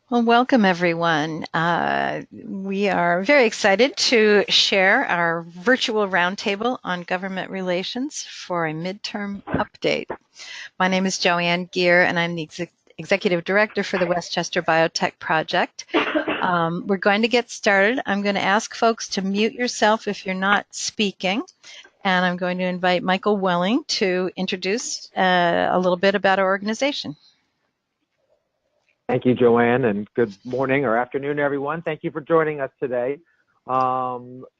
Well, welcome everyone. We are very excited to share our virtual roundtable on government relations for a midterm update. My name is Joanne Geer, and I'm the Executive Director for the Westchester Biotech Project. We're going to get started. I'm going to ask folks to mute yourself if you're not speaking, and I'm going to invite Michael Welling to introduce a little bit about our organization. Thank you, Joanne, and good morning or afternoon, everyone. Thank you for joining us today.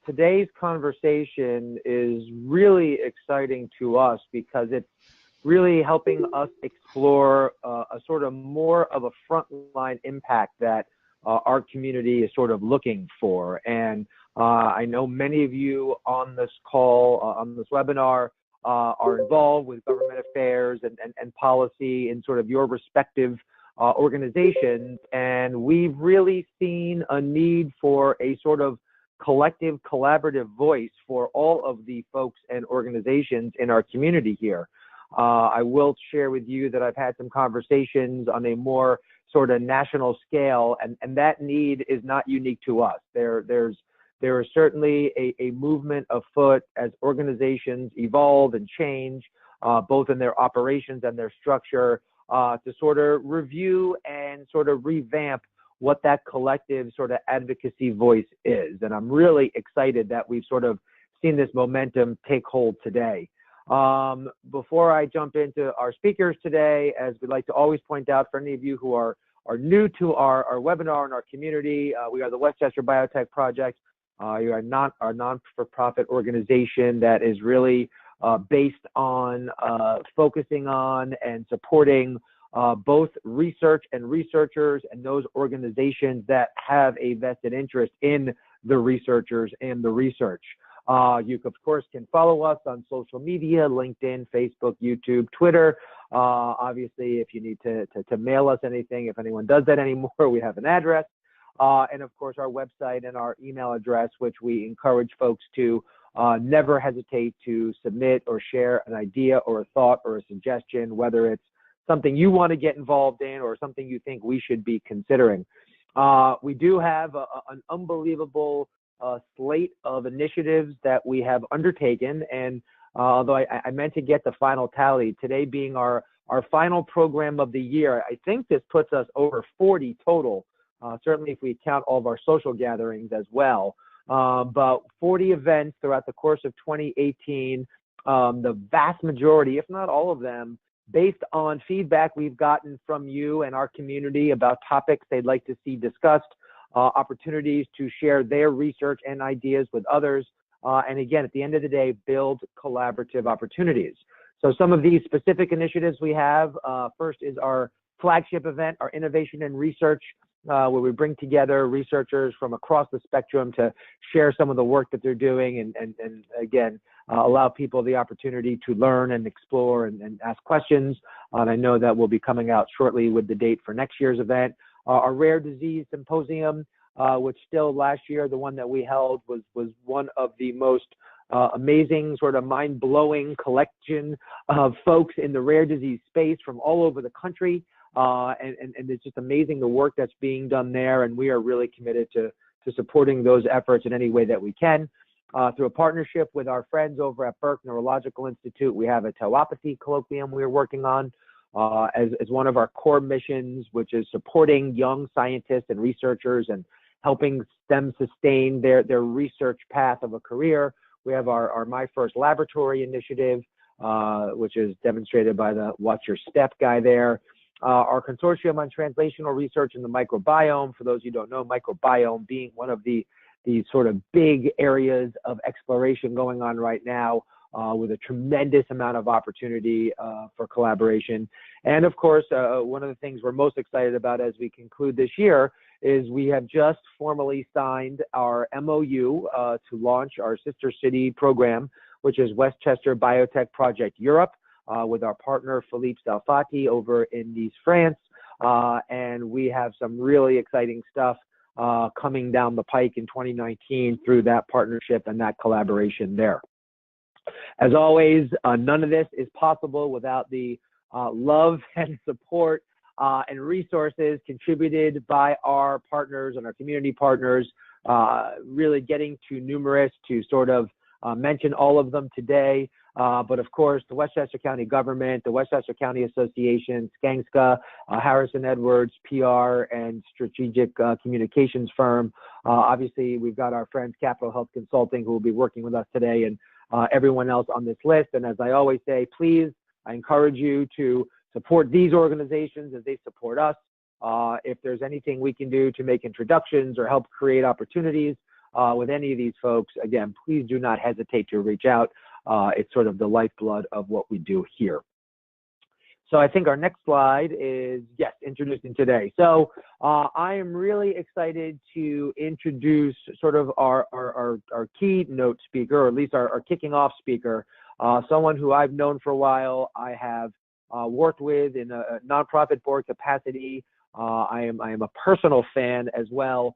Today's conversation is really exciting to us because it's really helping us explore a sort of more of a frontline impact that our community is sort of looking for. And I know many of you on this call, on this webinar, are involved with government affairs and policy in sort of your respective organizations, and we've really seen a need for a sort of collective collaborative voice for all of the folks and organizations in our community here. I will share with you that I've had some conversations on a more sort of national scale, and that need is not unique to us. There is certainly a movement afoot as organizations evolve and change, both in their operations and their structure, to sort of review and sort of revamp what that collective sort of advocacy voice is. And I'm really excited that we've sort of seen this momentum take hold today. Before I jump into our speakers today, as we'd like to always point out for any of you who are new to our webinar and our community, we are the Westchester Biotech Project. You are not our non-for-profit organization that is really based on focusing on and supporting both research and researchers and those organizations that have a vested interest in the researchers and the research. You, of course, can follow us on social media, LinkedIn, Facebook, YouTube, Twitter. Obviously, if you need to mail us anything, if anyone does that anymore, we have an address. And, of course, our website and our email address, which we encourage folks to never hesitate to submit or share an idea or a thought or a suggestion, whether it's something you want to get involved in or something you think we should be considering. We do have an unbelievable slate of initiatives that we have undertaken, and although I meant to get the final tally, today being our final program of the year, I think this puts us over 40 total, certainly if we count all of our social gatherings as well. But 40 events throughout the course of 2018, the vast majority, if not all of them, based on feedback we've gotten from you and our community about topics they'd like to see discussed, opportunities to share their research and ideas with others, and again, at the end of the day, build collaborative opportunities. So some of these specific initiatives we have, first is our flagship event, our Innovation and Research, where we bring together researchers from across the spectrum to share some of the work that they're doing and again, allow people the opportunity to learn and explore and ask questions. And I know that will be coming out shortly with the date for next year's event. Our Rare Disease Symposium, which still last year, the one that we held was one of the most amazing, sort of mind-blowing collection of folks in the rare disease space from all over the country. And it's just amazing the work that's being done there, and we are really committed to supporting those efforts in any way that we can. Through a partnership with our friends over at Burke Neurological Institute, we have a tauopathy colloquium we're working on as one of our core missions, which is supporting young scientists and researchers and helping them sustain their research path of a career. We have our My First Laboratory initiative, which is demonstrated by the Watch Your Step guy there. Our consortium on translational research in the microbiome, for those who don't know, microbiome being one of the sort of big areas of exploration going on right now, with a tremendous amount of opportunity for collaboration. And of course, one of the things we're most excited about as we conclude this year is we have just formally signed our MOU to launch our sister city program, which is Westchester Biotech Project Europe, with our partner Philippe Salfati over in Nice, France. And we have some really exciting stuff coming down the pike in 2019 through that partnership and that collaboration there. As always, none of this is possible without the love and support and resources contributed by our partners and our community partners, really getting too numerous to sort of mention all of them today. But of course, the Westchester County government, the Westchester County Association, Skankska, Harrison Edwards, PR and strategic communications firm. Obviously, we've got our friends, Capital Health Consulting, who will be working with us today, and everyone else on this list. And as I always say, please, I encourage you to support these organizations as they support us. If there's anything we can do to make introductions or help create opportunities with any of these folks, again, please do not hesitate to reach out. It's sort of the lifeblood of what we do here. So I think our next slide is, yes, introducing today. So I am really excited to introduce sort of our keynote speaker, or at least our kicking off speaker, someone who I've known for a while. I have worked with in a nonprofit board capacity. I am a personal fan as well.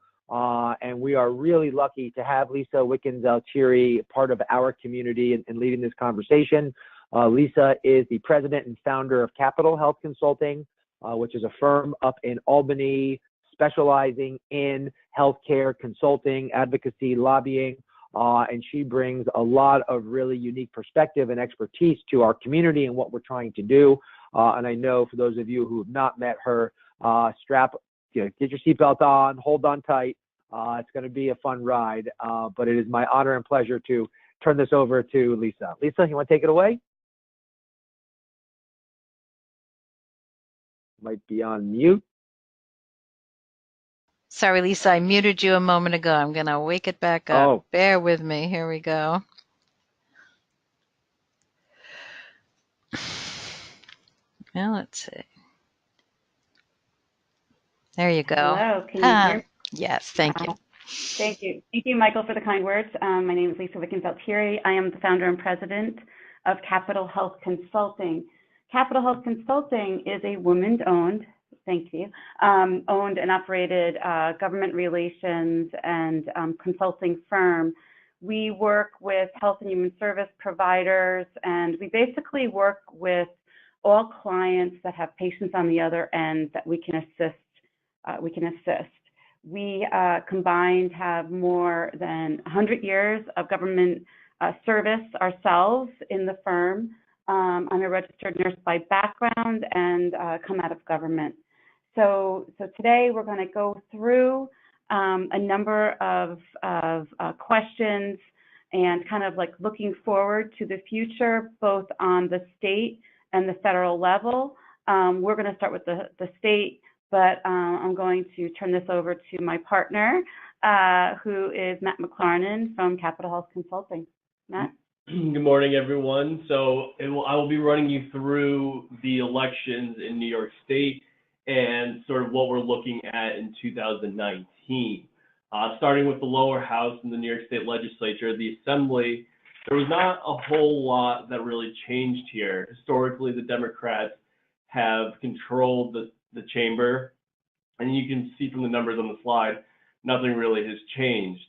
And we are really lucky to have Lisa Wickens-Alteri part of our community and leading this conversation. Lisa is the president and founder of Capital Health Consulting, which is a firm up in Albany specializing in healthcare consulting, advocacy, lobbying, and she brings a lot of really unique perspective and expertise to our community and what we're trying to do. And I know for those of you who have not met her, get your seatbelt on, hold on tight. It's going to be a fun ride, but it is my honor and pleasure to turn this over to Lisa. Lisa, you want to take it away? Might be on mute. Sorry, Lisa, I muted you a moment ago. I'm going to wake it back up. Oh. Bear with me. Here we go. Well, let's see. There you go. Hello, can you hear me? Yes, thank you. Thank you. Thank you, Michael, for the kind words. My name is Lisa Wickens-Alteri. I am the founder and president of Capital Health Consulting. Capital Health Consulting is a woman-owned, thank you, owned and operated government relations and consulting firm. We work with health and human service providers, and we basically work with all clients that have patients on the other end that we can assist. We combined have more than 100 years of government service ourselves in the firm. I'm a registered nurse by background and come out of government. So today we're going to go through a number of questions and kind of like looking forward to the future, both on the state and the federal level. We're going to start with the state, but I'm going to turn this over to my partner, who is Matt McLarnon from Capital Health Consulting. Matt? Good morning, everyone. So I will be running you through the elections in New York State and sort of what we're looking at in 2019. Starting with the lower house in the New York State Legislature, the Assembly, there was not a whole lot that really changed here. Historically, the Democrats have controlled the chamber, and you can see from the numbers on the slide, nothing really has changed.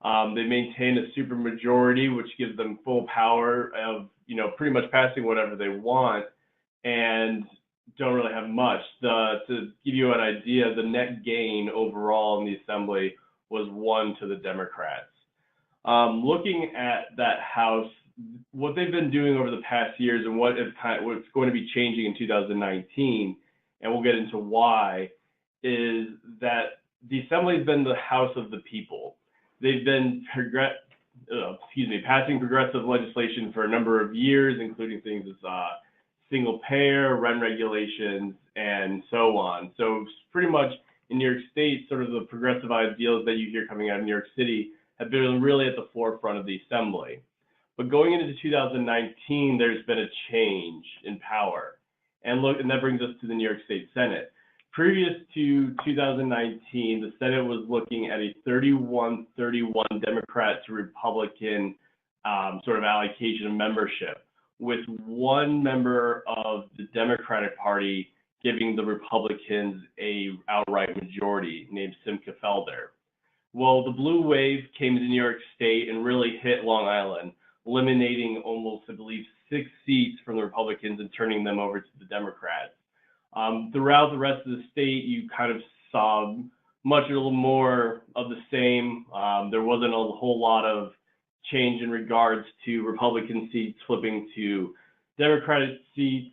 They maintain a supermajority, which gives them full power of, pretty much passing whatever they want, and don't really have much. To give you an idea, the net gain overall in the Assembly was 1 to the Democrats. Looking at that House, what they've been doing over the past years and what's going to be changing in 2019, and we'll get into why, is that the Assembly has been the House of the people. They've been passing progressive legislation for a number of years, including things as single-payer, rent regulations, and so on. So pretty much in New York State, sort of the progressive ideals that you hear coming out of New York City have been really at the forefront of the Assembly. But going into 2019, there's been a change in power. And that brings us to the New York State Senate. Previous to 2019, the Senate was looking at a 31-31 Democrat to Republican sort of allocation of membership, with one member of the Democratic Party giving the Republicans a outright majority named Simcha Felder. Well, the blue wave came to New York State and really hit Long Island, eliminating almost, I believe, 6 seats from the Republicans and turning them over to the Democrats. Throughout the rest of the state, you kind of saw much a little more of the same. There wasn't a whole lot of change in regards to Republican seats flipping to Democratic seats.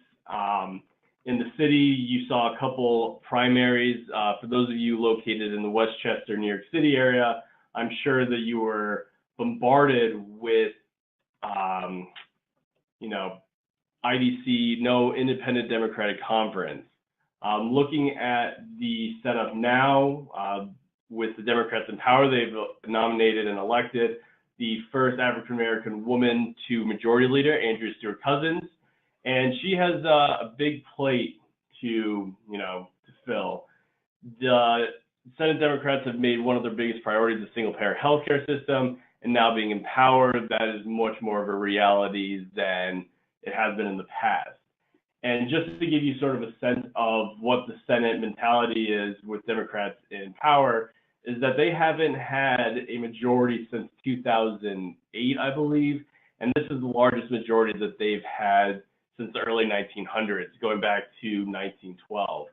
In the city, you saw a couple primaries. For those of you located in the Westchester, New York City area, I'm sure that you were bombarded with, IDC, no independent Democratic conference. Looking at the setup now, with the Democrats in power, they've nominated and elected the first African-American woman to majority leader, Andrea Stewart Cousins. And she has a big plate to fill. The Senate Democrats have made one of their biggest priorities the single-payer healthcare system, and now being in power, that is much more of a reality than it has been in the past. And just to give you sort of a sense of what the Senate mentality is with Democrats in power, is that they haven't had a majority since 2008, I believe, and this is the largest majority that they've had since the early 1900s, going back to 1912.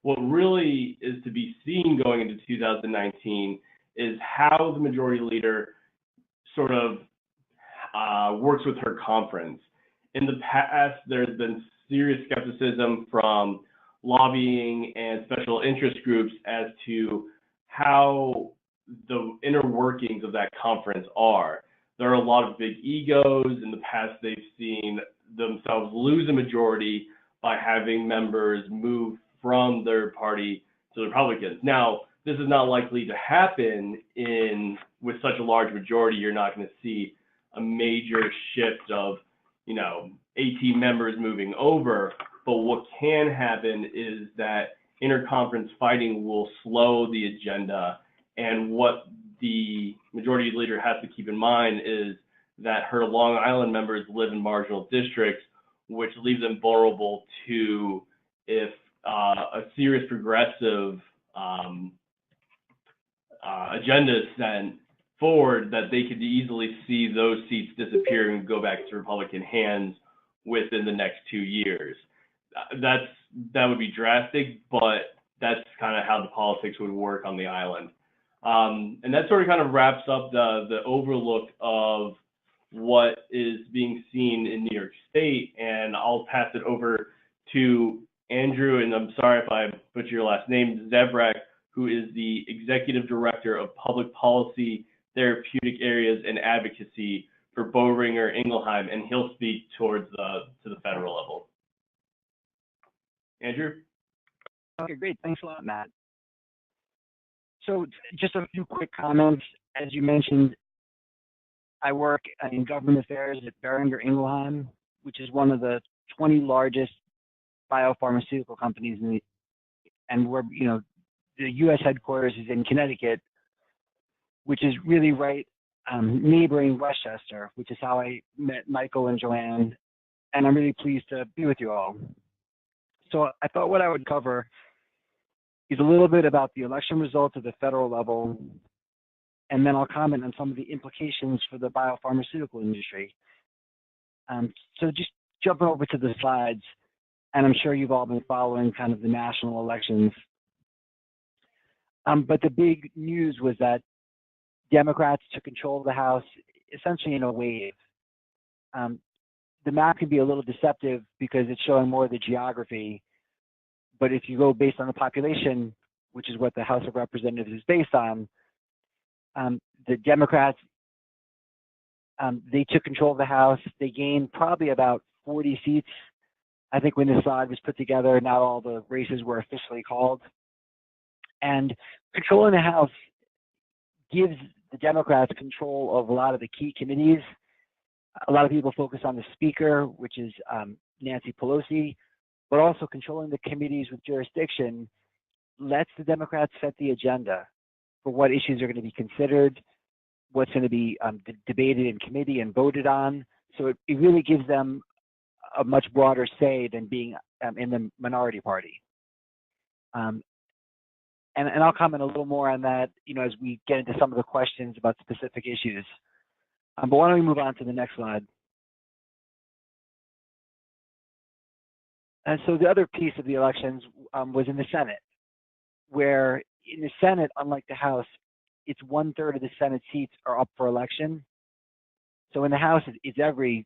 What really is to be seen going into 2019 is how the majority leader sort of works with her conference. In the past, there's been serious skepticism from lobbying and special interest groups as to how the inner workings of that conference are. There are a lot of big egos. In the past, they've seen themselves lose a majority by having members move from their party to the Republicans. Now, this is not likely to happen with such a large majority. You're not going to see a major shift of 18 members moving over, but what can happen is that interconference fighting will slow the agenda, and what the majority leader has to keep in mind is that her Long Island members live in marginal districts, which leaves them vulnerable to if a serious progressive agenda is sent forward, that they could easily see those seats disappear and go back to Republican hands within the next 2 years. That would be drastic, but that's kind of how the politics would work on the island. And that sort of kind of wraps up the overlook of what is being seen in New York State. And I'll pass it over to Andrew, and I'm sorry if I butcher your last name, Zebrak, who is the Executive Director of Public Policy, Therapeutic Areas, and Advocacy for Boehringer Ingelheim, and he'll speak towards to the federal level. Andrew? Okay, great. Thanks a lot, Matt. So just a few quick comments. As you mentioned, I work in government affairs at Boehringer Ingelheim, which is one of the 20 largest biopharmaceutical companies and we're, the U.S. headquarters is in Connecticut, which is really right neighboring Westchester, which is how I met Michael and Joanne, and I'm really pleased to be with you all. So I thought what I would cover is a little bit about the election results at the federal level, and then I'll comment on some of the implications for the biopharmaceutical industry. So just jumping over to the slides, and I'm sure you've all been following kind of the national elections. But the big news was that Democrats took control of the House essentially in a wave. The map can be a little deceptive because it's showing more of the geography, but if you go based on the population, which is what the House of Representatives is based on, the Democrats, they took control of the House. They gained probably about 40 seats. I think when this slide was put together, not all the races were officially called. And controlling the House gives the Democrats control of a lot of the key committees. A lot of people focus on the Speaker, which is Nancy Pelosi, but also controlling the committees with jurisdiction lets the Democrats set the agenda for what issues are going to be considered, what's going to be debated in committee and voted on. So it really gives them a much broader say than being in the minority party. And I'll comment a little more on that, as we get into some of the questions about specific issues. But why don't we move on to the next slide? And so the other piece of the elections was in the Senate, where in the Senate, unlike the House, it's 1/3 of the Senate seats are up for election. So in the House, it's every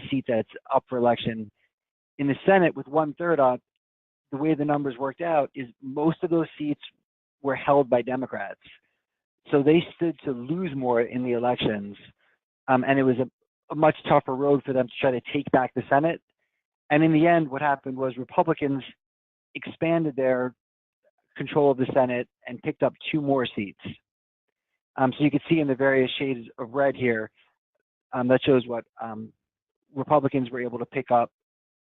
seat that's up for election. In the Senate, with 1/3 up, the way the numbers worked out is most of those seats were held by Democrats. So they stood to lose more in the elections. And it was a much tougher road for them to try to take back the Senate. And in the end, what happened was Republicans expanded their control of the Senate and picked up 2 more seats. So you can see in the various shades of red here, that shows what Republicans were able to pick up,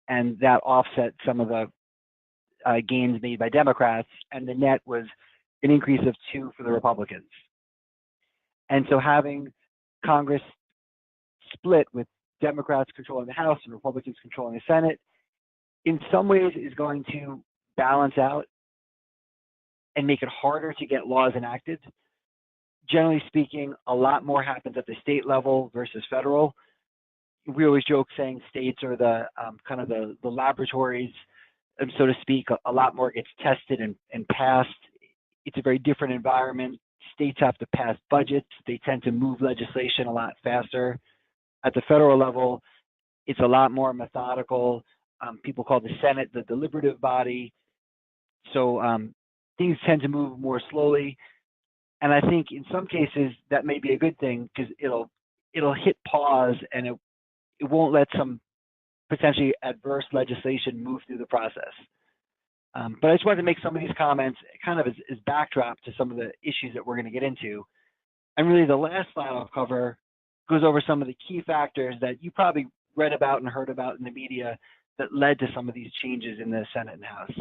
and that offset some of the gains made by Democrats, and the net was an increase of 2 for the Republicans. And so having Congress split with Democrats controlling the House and Republicans controlling the Senate, in some ways is going to balance out and make it harder to get laws enacted. Generally speaking, a lot more happens at the state level versus federal. We always joke saying states are the kind of the laboratories, so to speak. A lot more gets tested and passed. It's a very different environment. States have to pass budgets. They tend to move legislation a lot faster. At the federal level, it's a lot more methodical. People call the Senate the deliberative body. So things tend to move more slowly. And I think in some cases that may be a good thing, because it'll hit pause and it won't let some potentially adverse legislation move through the process. But I just wanted to make some of these comments kind of as backdrop to some of the issues that we're going to get into. And really the last slide I'll cover goes over some of the key factors that you probably read about and heard about in the media that led to some of these changes in the Senate and House.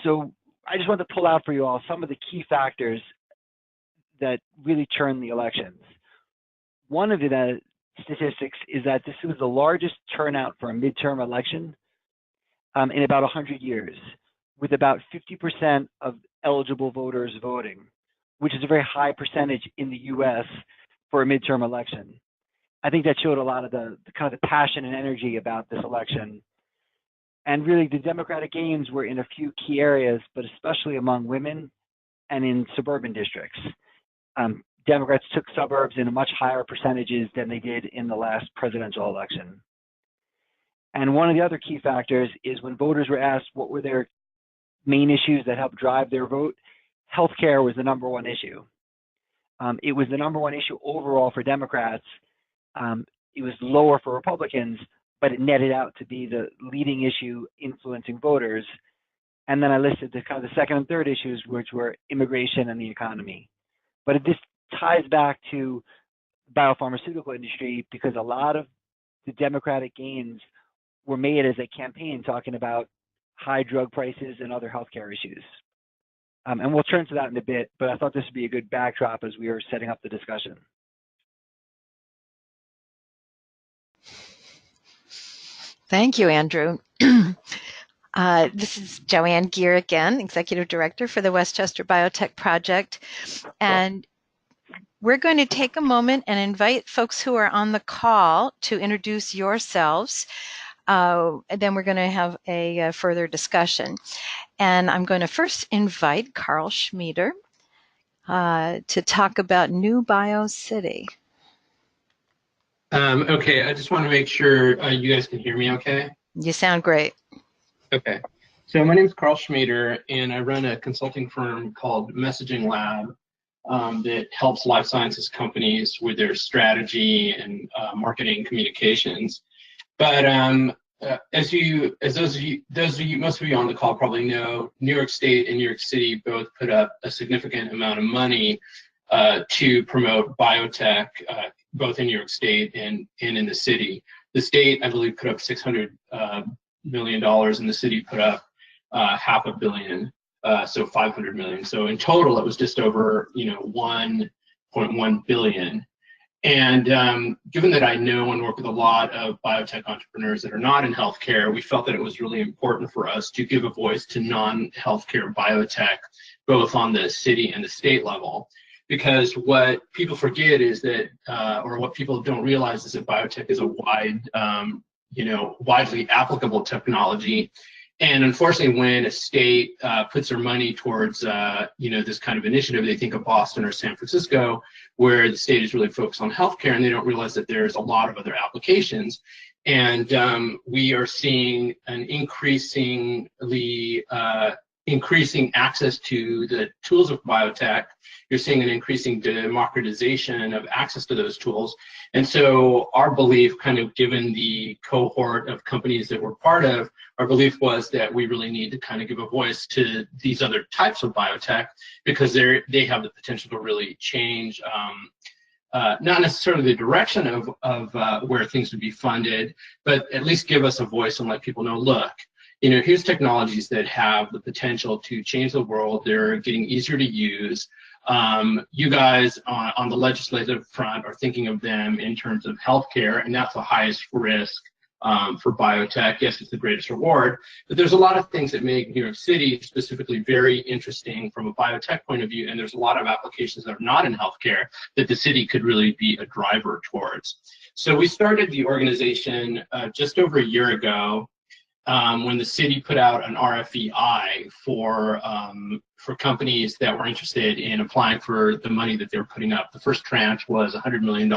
So I just want to pull out for you all some of the key factors that really turned the elections. One of the statistics is that this was the largest turnout for a midterm election in about 100 years, with about 50% of eligible voters voting, which is a very high percentage in the US for a midterm election. I think that showed a lot of the kind of the passion and energy about this election. And really the Democratic gains were in a few key areas, but especially among women and in suburban districts. Democrats took suburbs in much higher percentages than they did in the last presidential election. And one of the other key factors is when voters were asked what were their main issues that helped drive their vote, healthcare was the #1 issue. It was the #1 issue overall for Democrats. It was lower for Republicans, but it netted out to be the leading issue influencing voters. And then I listed the kind of the second and third issues, which were immigration and the economy. But this ties back to the biopharmaceutical industry, because a lot of the Democratic gains were made as a campaign talking about high drug prices and other healthcare issues. And we'll turn to that in a bit, but I thought this would be a good backdrop as we were setting up the discussion. Thank you, Andrew. This is Joanne Geer again, Executive Director for the Westchester Biotech Project. And we're going to take a moment and invite folks who are on the call to introduce yourselves. And then we're going to have a further discussion. And I'm going to first invite Karl Schmieder to talk about New Bio City. Okay, I just want to make sure you guys can hear me okay. You sound great. Okay, so my name is Karl Schmieder, and I run a consulting firm called MessagingLAB that helps life sciences companies with their strategy and marketing communications. But as those of you, most of you on the call probably know, New York State and New York City both put up a significant amount of money to promote biotech, both in New York State and in the city. The state, I believe, put up $600 million, and the city put up $500 million, so $500 million. So in total, it was just over, $1.1 billion. And given that I know and work with a lot of biotech entrepreneurs that are not in healthcare, we felt that it was really important for us to give a voice to non-healthcare biotech, both on the city and the state level. Because what people forget is that, or what people don't realize is that biotech is a wide widely applicable technology. And unfortunately, when a state puts their money towards, this kind of initiative, they think of Boston or San Francisco, where the state is really focused on healthcare, and they don't realize that there's a lot of other applications. And we are seeing an increasing access to the tools of biotech. You're seeing an increasing democratization of access to those tools. And so our belief, kind of given the cohort of companies that we're part of, our belief was that we really need to kind of give a voice to these other types of biotech, because they have the potential to really change not necessarily the direction of where things would be funded, but at least give us a voice and let people know, look, here's technologies that have the potential to change the world. They're getting easier to use. You guys on the legislative front are thinking of them in terms of healthcare, and that's the highest risk for biotech. Yes, it's the greatest reward, but there's a lot of things that make New York City specifically very interesting from a biotech point of view, and there's a lot of applications that are not in healthcare that the city could really be a driver towards. So we started the organization just over a year ago, when the city put out an RFEI for companies that were interested in applying for the money that they were putting up. The first tranche was $100 million,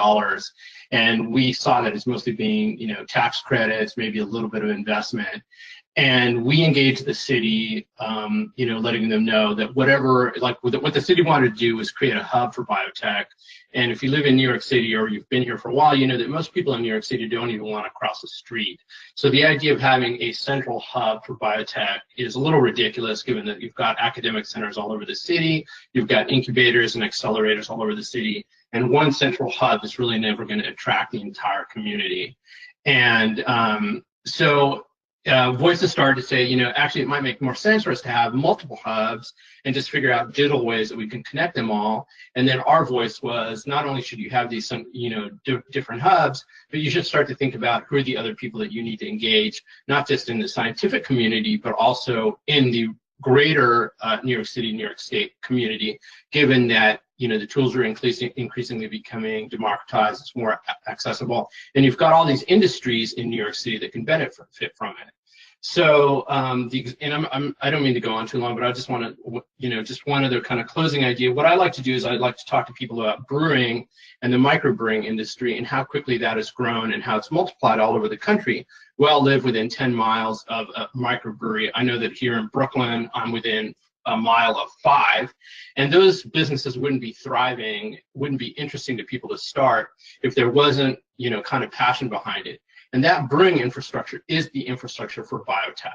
and we saw that as mostly being, tax credits, maybe a little bit of investment. And we engaged the city, letting them know that what the city wanted to do was create a hub for biotech. And if you live in New York City or you've been here for a while, you know that most people in New York City don't even want to cross the street. So the idea of having a central hub for biotech is a little ridiculous, given that you've got academic centers all over the city, you've got incubators and accelerators all over the city, and one central hub is really never going to attract the entire community. And voices started to say, actually it might make more sense for us to have multiple hubs and just figure out digital ways that we can connect them all. And then our voice was, not only should you have these different hubs, but you should start to think about who are the other people that you need to engage, not just in the scientific community, but also in the greater New York City, New York State community, given that the tools are increasingly becoming democratized, it's more accessible, and you've got all these industries in New York City that can benefit from it. So, I don't mean to go on too long, but I just want to, just one other kind of closing idea. What I like to do is I like to talk to people about brewing and the microbrewing industry and how quickly that has grown and how it's multiplied all over the country. We all live within 10 miles of a microbrewery. I know that here in Brooklyn, I'm within a mile of 5, and those businesses wouldn't be thriving, wouldn't be interesting to people to start if there wasn't, kind of passion behind it. And that brewing infrastructure is the infrastructure for biotech,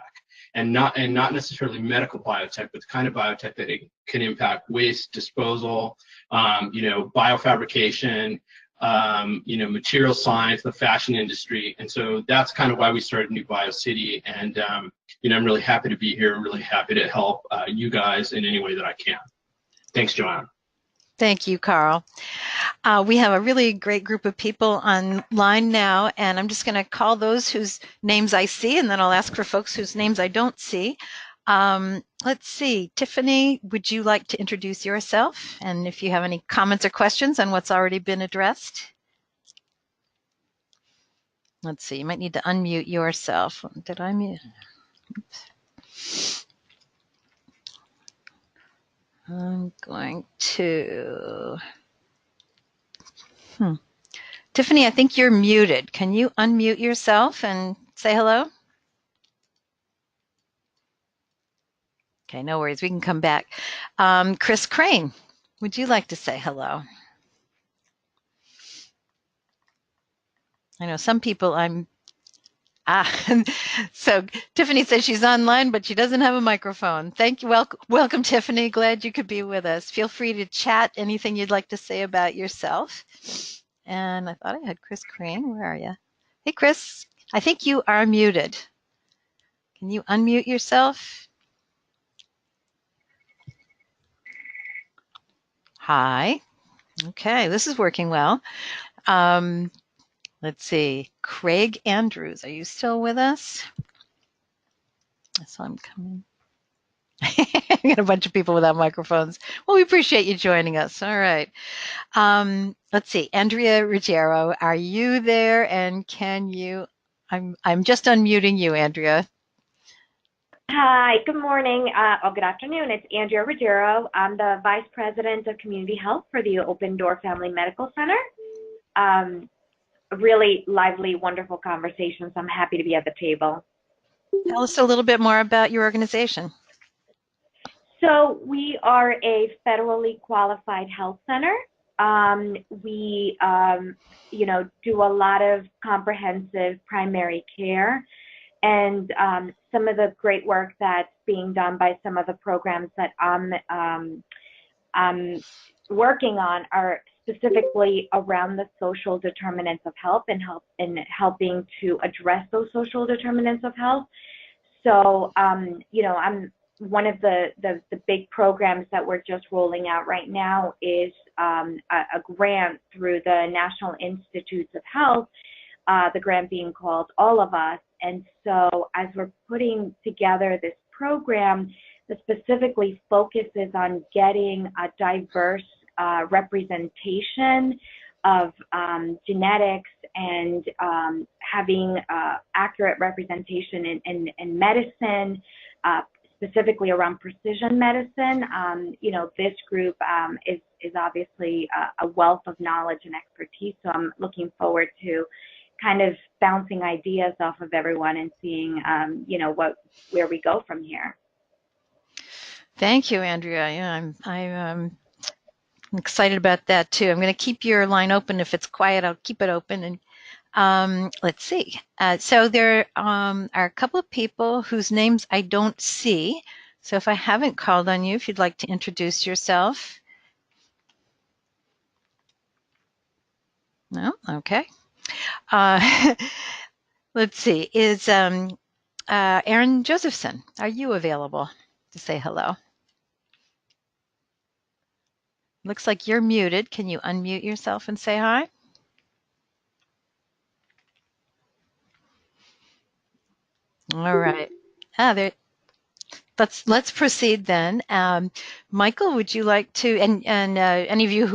and not necessarily medical biotech, but the kind of biotech that it can impact waste disposal, biofabrication, material science, the fashion industry. And so that's kind of why we started New BioCity. And, I'm really happy to be here. I'm really happy to help you guys in any way that I can. Thanks, Joanne. Thank you, Karl. We have a really great group of people online now, and I'm just going to call those whose names I see, and then I'll ask for folks whose names I don't see. Let's see. Tiffany, would you like to introduce yourself? And if you have any comments or questions on what's already been addressed? Let's see. You might need to unmute yourself. Did I mute? Oops. I'm going to... Tiffany, I think you're muted. Can you unmute yourself and say hello? Okay, no worries. We can come back. Chris Crane, would you like to say hello? I know some people so Tiffany says she's online, but she doesn't have a microphone. Thank you. Welcome, Tiffany. Glad you could be with us. Feel free to chat anything you'd like to say about yourself. And I thought I had Chris Crane. Where are you? Hey, Chris. I think you are muted. Can you unmute yourself? Hi. Okay, this is working well. Let's see. Craig Andrews, are you still with us? So I'm coming. I got a bunch of people without microphones. Well, we appreciate you joining us. All right. Let's see. Andrea Ruggiero, are you there? And can you I'm just unmuting you, Andrea. Hi, good morning, or good afternoon. It's Andrea Ruggiero. I'm the Vice President of Community Health for the Open Door Family Medical Center. A really lively, wonderful conversation, so I'm happy to be at the table. Tell us a little bit more about your organization. So we are a federally qualified health center. We, do a lot of comprehensive primary care, and some of the great work that's being done by some of the programs that I'm working on are specifically around the social determinants of health and helping to address those social determinants of health. So, I'm one of the big programs that we're just rolling out right now is a grant through the National Institutes of Health, the grant being called All of Us. And so as we're putting together this program that specifically focuses on getting a diverse representation of genetics and having accurate representation in medicine, specifically around precision medicine, this group is obviously a wealth of knowledge and expertise. So I'm looking forward to kind of bouncing ideas off of everyone and seeing, where we go from here. Thank you, Andrea. Yeah, I'm excited about that too. I'm going to keep your line open. If it's quiet, I'll keep it open. And let's see. So there are a couple of people whose names I don't see. So if I haven't called on you, if you'd like to introduce yourself. No? Okay. Let's see. Is Aaron Josephson, are you available to say hello? Looks like you're muted. Can you unmute yourself and say hi? All right. Let's proceed then. Michael, would you like to, and any of you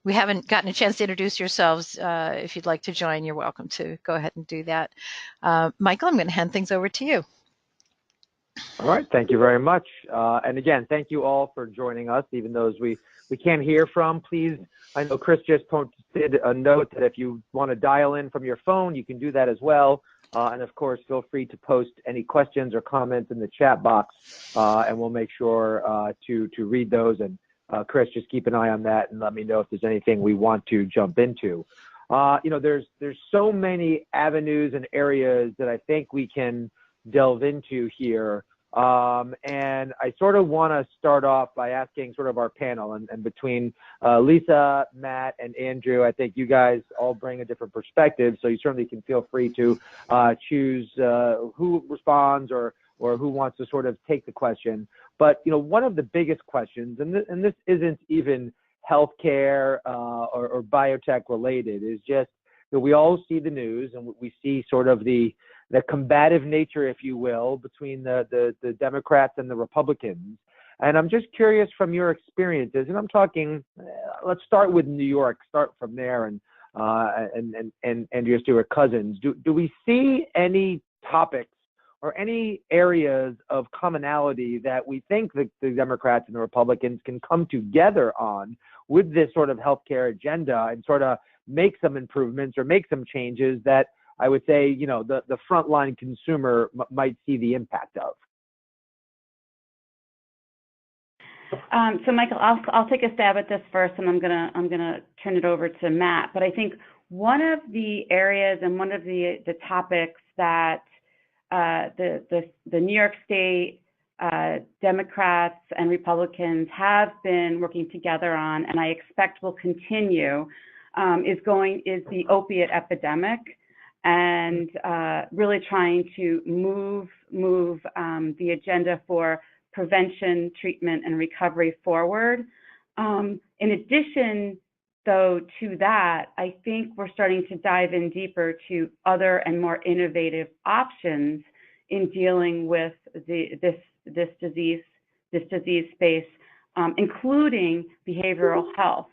we haven't gotten a chance to introduce yourselves, if you'd like to join, you're welcome to go ahead and do that. Michael, I'm going to hand things over to you. All right, thank you very much. And again, thank you all for joining us, even those we can't hear from. Please, I know Chris just posted a note that if you want to dial in from your phone, you can do that as well. And of course, feel free to post any questions or comments in the chat box, and we'll make sure to read those. And Chris, just keep an eye on that and let me know if there's anything we want to jump into. There's so many avenues and areas that I think we can delve into here. And I sort of want to start off by asking sort of our panel, and between Lisa, Matt, and Andrew, I think you guys all bring a different perspective, so you certainly can feel free to choose who responds or who wants to sort of take the question. But, one of the biggest questions, and this isn't even healthcare or biotech related, is just that we all see the news and we see sort of the combative nature, if you will, between the Democrats and the Republicans. And I'm just curious from your experiences, and I'm talking, let's start with New York, start from there, and just do our cousins. Do we see any topics or any areas of commonality that we think the Democrats and the Republicans can come together on with this sort of healthcare agenda and sort of make some improvements or make some changes that I would say, the frontline consumer might see the impact of? So Michael, I'll take a stab at this first, and I'm gonna turn it over to Matt. But I think one of the areas and one of the topics that the New York State Democrats and Republicans have been working together on, and I expect will continue, is the opiate epidemic, and really trying to move the agenda for prevention, treatment, and recovery forward. In addition, though, to that, I think we're starting to dive in deeper to other and more innovative options in dealing with this disease space, including behavioral health.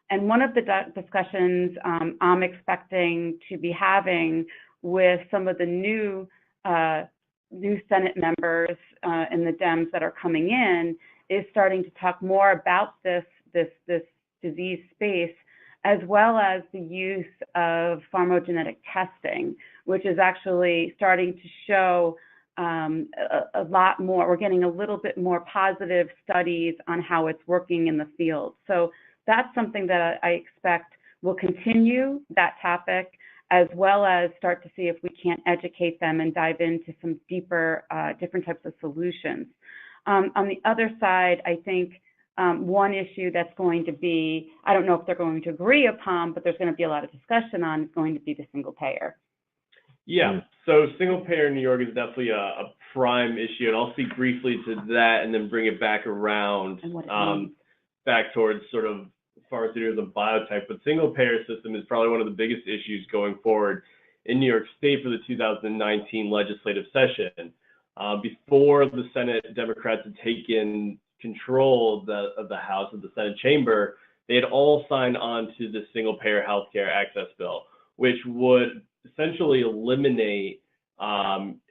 And one of the discussions I'm expecting to be having with some of the new Senate members and the Dems that are coming in, is starting to talk more about this disease space, as well as the use of pharmacogenetic testing, which is actually starting to show a lot more. We're getting a little bit more positive studies on how it's working in the field. So that's something that I expect will continue, that topic, as well as start to see if we can't educate them and dive into some deeper, different types of solutions. On the other side, I think one issue that's going to be, I don't know if they're going to agree upon, but there's going to be a lot of discussion on, is going to be the single payer. Yeah, so single payer in New York is definitely a prime issue, and I'll speak briefly to that and then bring it back around, back towards sort of pharmaceuticals and biotech. But single payer system is probably one of the biggest issues going forward in New York State for the 2019 legislative session. Before the Senate Democrats had taken control of the House, of the Senate chamber, they had all signed on to the single payer healthcare access bill, which would essentially eliminate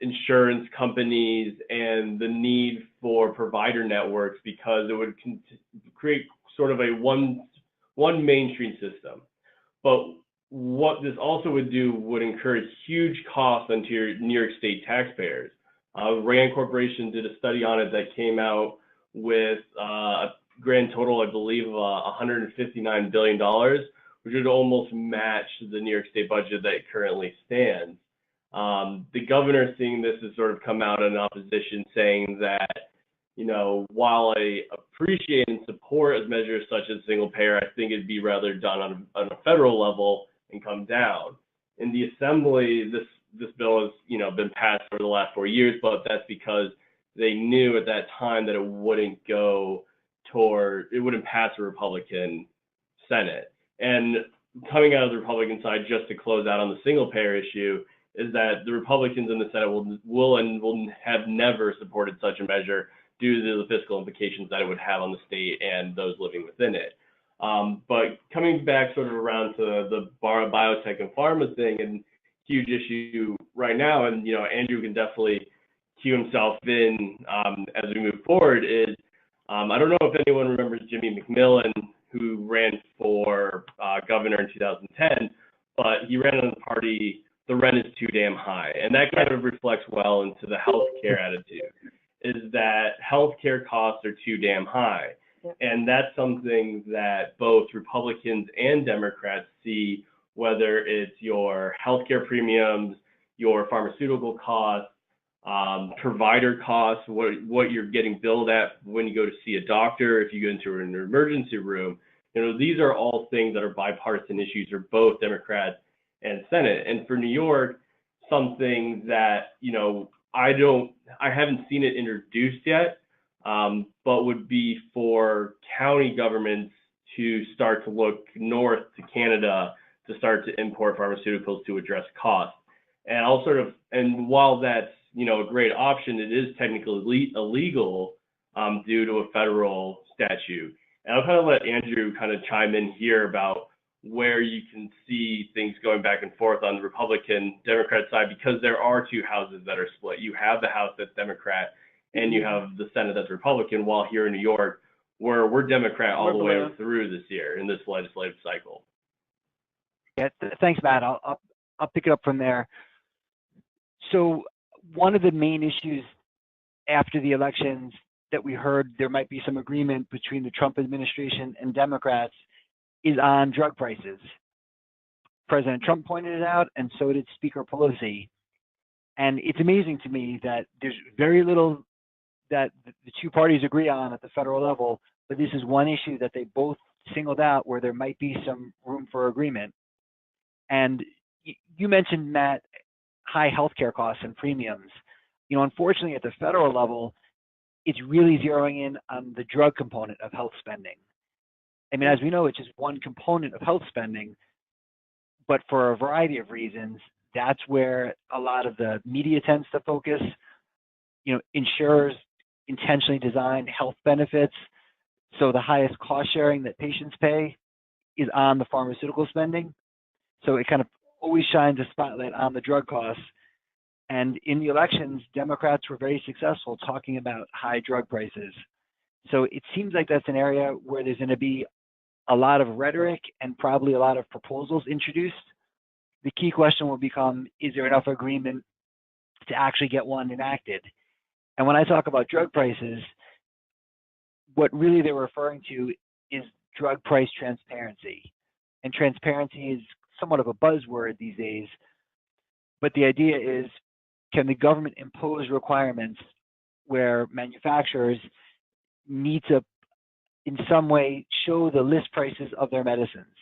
insurance companies and the need for provider networks, because it would create sort of a one mainstream system. But what this also would do would encourage huge costs onto your New York State taxpayers. Rand Corporation did a study on it that came out with a grand total, I believe, of $159 billion, which would almost match the New York State budget that currently stands. The governor, seeing this, has sort of come out in opposition, saying that, you know, while I appreciate and support measures such as single payer, I think it'd be rather done on a federal level and come down. In the Assembly, this bill has, you know, been passed over the last 4 years, but that's because they knew at that time that it wouldn't pass the Republican Senate. And coming out of the Republican side, just to close out on the single payer issue, is that the Republicans in the Senate will have never supported such a measure due to the fiscal implications that it would have on the state and those living within it. But coming back sort of around to the biotech and pharma thing, and huge issue right now, and, you know, Andrew can definitely cue himself in as we move forward, is I don't know if anyone remembers Jimmy McMillan, who ran for governor in 2010, but he ran on the party, the rent is too damn high. And that kind of reflects well into the healthcare attitude, is that healthcare costs are too damn high. And that's something that both Republicans and Democrats see, whether it's your healthcare premiums, your pharmaceutical costs, provider costs, what you're getting billed at when you go to see a doctor, if you go into an emergency room. You know, these are all things that are bipartisan issues for both Democrats and Senate. And for New York, something that, you know, I haven't seen it introduced yet, but would be for county governments to start to look north to Canada to start to import pharmaceuticals to address costs. And while that's, you know, a great option, it is technically illegal due to a federal statute. And I'll kind of let Andrew kind of chime in here about where you can see things going back and forth on the Republican Democrat side, because there are two houses that are split. You have the House that's Democrat, and you have the Senate that's Republican, while here in New York, we're Democrat all the way through this year in this legislative cycle. Yeah, thanks, Matt. I'll pick it up from there. So one of the main issues after the elections that we heard there might be some agreement between the Trump administration and Democrats is on drug prices. President Trump pointed it out, and so did Speaker Pelosi. And it's amazing to me that there's very little that the two parties agree on at the federal level, but this is one issue that they both singled out where there might be some room for agreement. And you mentioned, Matt, high healthcare costs and premiums. You know, unfortunately, at the federal level, it's really zeroing in on the drug component of health spending. I mean, as we know, it's just one component of health spending, but for a variety of reasons, that's where a lot of the media tends to focus. You know, insurers intentionally design health benefits so the highest cost sharing that patients pay is on the pharmaceutical spending. So it kind of always shines a spotlight on the drug costs. And in the elections, Democrats were very successful talking about high drug prices. So it seems like that's an area where there's going to be a lot of rhetoric and probably a lot of proposals introduced. The key question will become, is there enough agreement to actually get one enacted? And when I talk about drug prices, what really they're referring to is drug price transparency. And transparency is somewhat of a buzzword these days, but the idea is, can the government impose requirements where manufacturers need to, in some way, show the list prices of their medicines?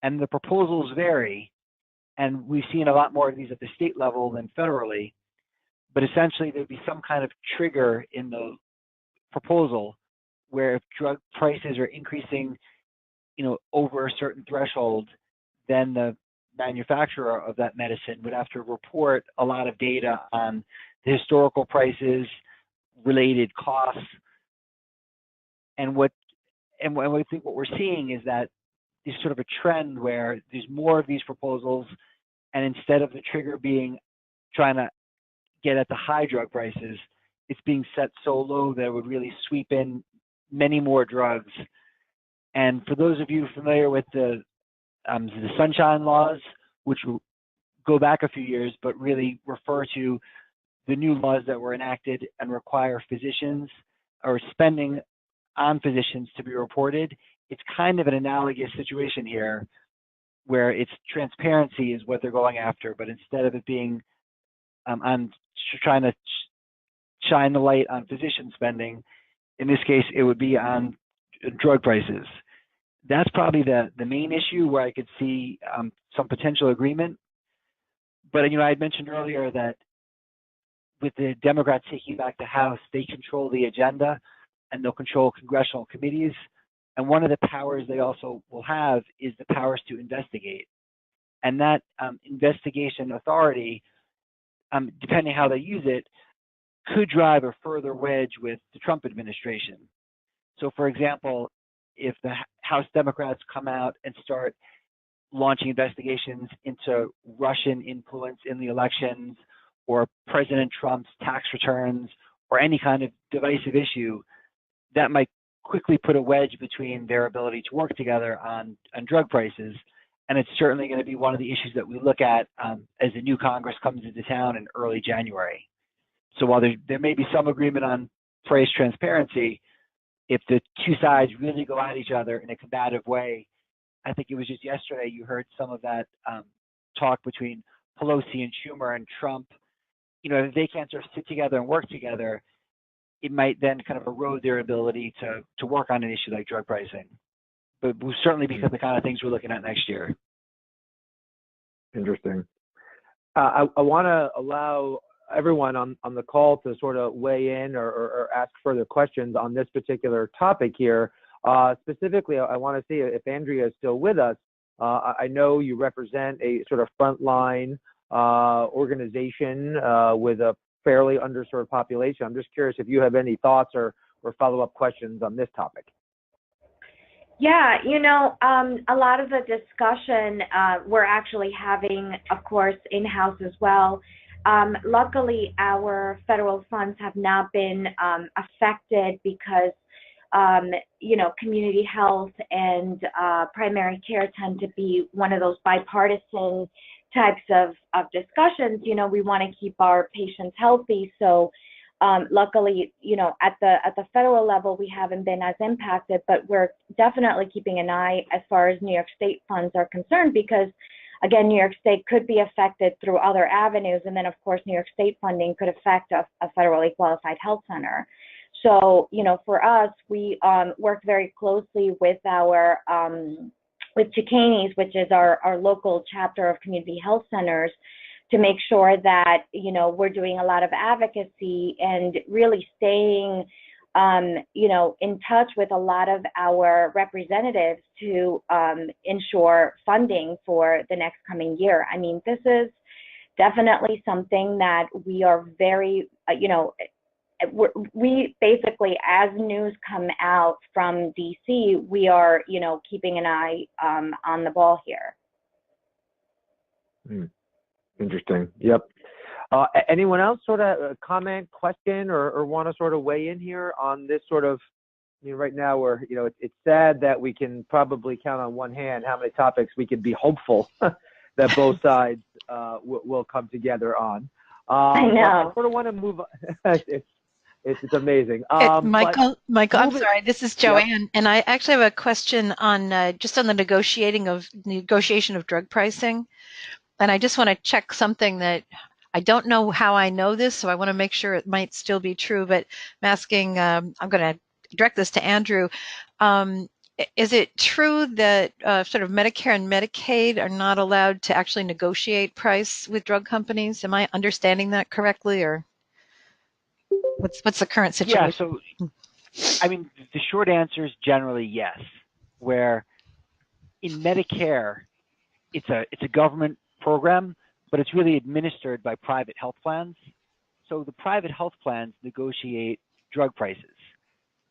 And the proposals vary, and we've seen a lot more of these at the state level than federally, but essentially there'd be some kind of trigger in the proposal where if drug prices are increasing, over a certain threshold, then the manufacturer of that medicine would have to report a lot of data on the historical prices, related costs, and I think what we're seeing is that there's sort of a trend where there's more of these proposals, and instead of the trigger being trying to get at the high drug prices, it's being set so low that it would really sweep in many more drugs. And for those of you familiar with the sunshine laws, which will go back a few years, but really refer to the new laws that were enacted and require physicians or spending on physicians to be reported, it's kind of an analogous situation here where it's transparency is what they're going after, but instead of it being on trying to shine the light on physician spending, in this case, it would be on drug prices. That's probably the main issue where I could see some potential agreement. But I had mentioned earlier that with the Democrats taking back the House, they control the agenda and they'll control congressional committees. And one of the powers they also will have is the powers to investigate. And that investigation authority, depending how they use it, could drive a further wedge with the Trump administration. So, for example, if the House Democrats come out and start launching investigations into Russian influence in the elections or President Trump's tax returns or any kind of divisive issue, that might quickly put a wedge between their ability to work together on drug prices. And it's certainly going to be one of the issues that we look at as the new Congress comes into town in early January. So while there may be some agreement on price transparency, if the two sides really go at each other in a combative way, I think it was just yesterday you heard some of that talk between Pelosi and Schumer and Trump. If they can't sort of sit together and work together, it might then kind of erode their ability to work on an issue like drug pricing. But will certainly be the kind of things we're looking at next year. Interesting. I want to allow everyone on the call to sort of weigh in or ask further questions on this particular topic here. Specifically, I want to see if Andrea is still with us. I know you represent a sort of frontline organization with a fairly underserved population. I'm just curious if you have any thoughts or follow-up questions on this topic. Yeah, a lot of the discussion we're actually having, of course, in-house as well. Luckily, our federal funds have not been affected because, community health and primary care tend to be one of those bipartisan types of discussions. We want to keep our patients healthy. So luckily, at the federal level, we haven't been as impacted, but we're definitely keeping an eye as far as New York State funds are concerned, because again, New York State could be affected through other avenues. And then of course, New York State funding could affect a federally qualified health center. So, for us, we work very closely with our, with Chicanis, which is our local chapter of community health centers, to make sure that, we're doing a lot of advocacy and really staying, in touch with a lot of our representatives to ensure funding for the next coming year. I mean, this is definitely something that we are very, we basically, as news come out from DC, we are, keeping an eye on the ball here. Interesting. Yep. Anyone else sort of comment, question, or want to sort of weigh in here on this sort of, right now we're, it's sad that we can probably count on one hand how many topics we could be hopeful that both sides will come together on. I know. I sort of want to move on. It's amazing. Michael, I'm moving, sorry. This is Joanne, and I actually have a question on just on the negotiation of drug pricing, and I just want to check something that I don't know how I know this, so I want to make sure it might still be true. But I'm asking, I'm going to direct this to Andrew. Is it true that sort of Medicare and Medicaid are not allowed to actually negotiate price with drug companies? Am I understanding that correctly, or what's the current situation? Yeah, so I mean, the short answer is generally yes. Where in Medicare, it's a government program, but it's really administered by private health plans. So the private health plans negotiate drug prices.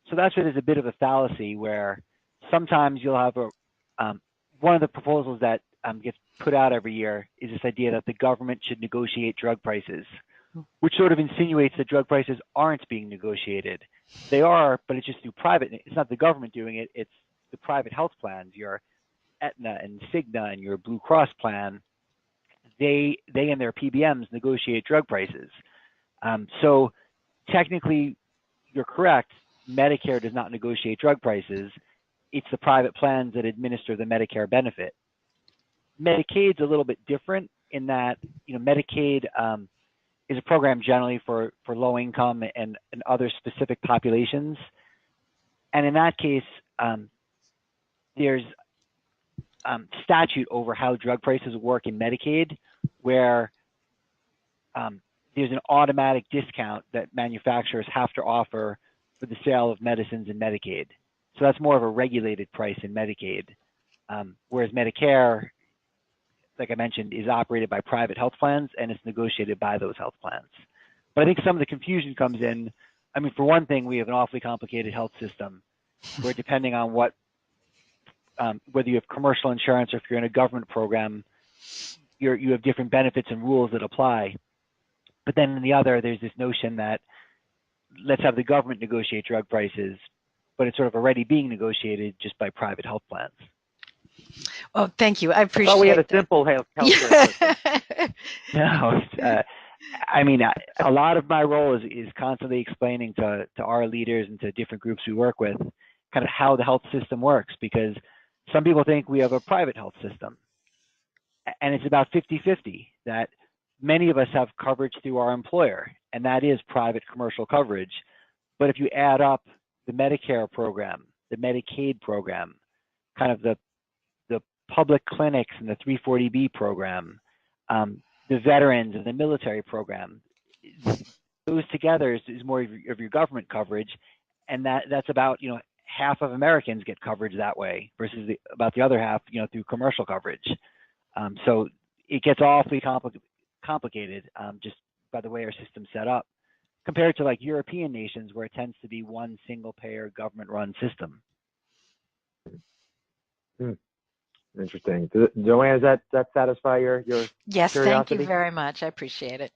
So that's where there's a bit of a fallacy where sometimes you'll have one of the proposals that gets put out every year is this idea that the government should negotiate drug prices, which sort of insinuates that drug prices aren't being negotiated. They are, but it's just through private. It's not the government doing it. It's the private health plans, your Aetna and Cigna and your Blue Cross plan. They and their PBMs negotiate drug prices. So technically, you're correct. Medicare does not negotiate drug prices. It's the private plans that administer the Medicare benefit. Medicaid's a little bit different in that, Medicaid is a program generally for low income and other specific populations. And in that case, there's statute over how drug prices work in Medicaid, where there's an automatic discount that manufacturers have to offer for the sale of medicines in Medicaid. So that's more of a regulated price in Medicaid, whereas Medicare, like I mentioned, is operated by private health plans and it's negotiated by those health plans. But I think some of the confusion comes in. I mean, for one thing, we have an awfully complicated health system where depending on whether you have commercial insurance or if you're in a government program, you have different benefits and rules that apply. But then in the other, there's this notion that let's have the government negotiate drug prices, but it's sort of already being negotiated just by private health plans. Oh, thank you. I appreciate it. Oh, we had a simple health system. No, I mean, a lot of my role is constantly explaining to our leaders and to different groups we work with kind of how the health system works, because some people think we have a private health system, and it's about 50-50, that many of us have coverage through our employer, and that is private commercial coverage. But if you add up the Medicare program, the Medicaid program, kind of the public clinics and the 340B program, the veterans and the military program, those together is more of your government coverage, and that's about half of Americans get coverage that way versus about the other half through commercial coverage. So it gets awfully complicated just by the way our system's set up, compared to like European nations where it tends to be one single payer government run system. Interesting. Joanne, does that satisfy your Yes, curiosity? thank you very much. I appreciate it.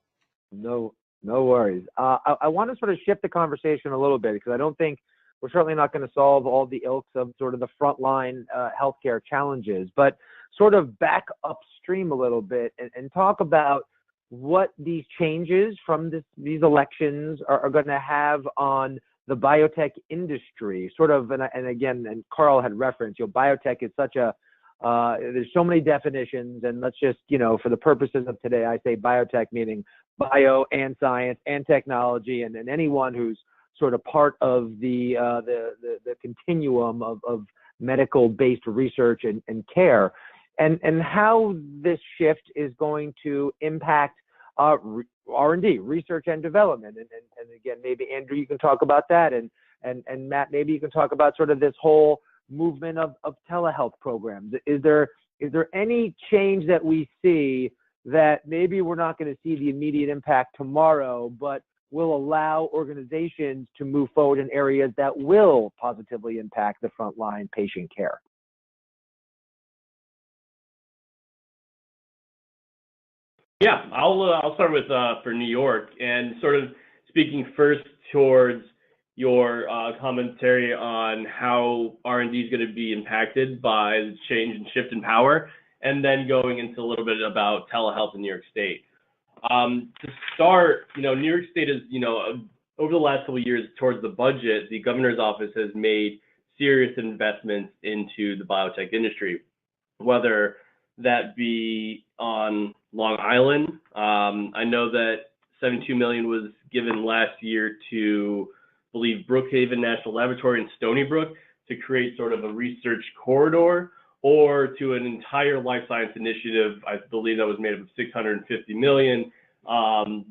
No worries. I want to sort of shift the conversation a little bit, because I don't think we're certainly not going to solve all the ilks of sort of the frontline healthcare challenges, but sort of back upstream a little bit and talk about what these changes from these elections are going to have on the biotech industry. Sort of, and again, and Karl had referenced, biotech is such a there's so many definitions, and let's just, for the purposes of today, I say biotech meaning bio and science and technology, and anyone who's sort of part of the continuum of medical-based research and care, and how this shift is going to impact R&D, research and development, and again, maybe Andrew, you can talk about that, and Matt, maybe you can talk about sort of this whole movement of telehealth programs. Is there any change that we see that maybe we're not going to see the immediate impact tomorrow, but will allow organizations to move forward in areas that will positively impact the frontline patient care? Yeah, I'll start with for New York, and sort of speaking first towards your commentary on how R&D is going to be impacted by the change and shift in power, and then going into a little bit about telehealth in New York State. To start, New York State is, over the last couple of years towards the budget, the governor's office has made serious investments into the biotech industry, whether that be on Long Island. I know that $72 million was given last year to, I believe, Brookhaven National Laboratory in Stony Brook to create sort of a research corridor, or to an entire life science initiative, I believe that was made up of $650 million,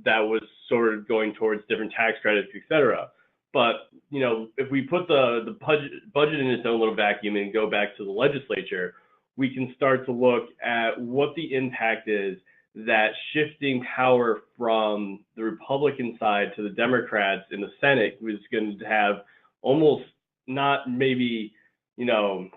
that was sort of going towards different tax credits, et cetera. But, if we put the budget in its own little vacuum and go back to the legislature, we can start to look at what the impact is that shifting power from the Republican side to the Democrats in the Senate was going to have, almost not maybe,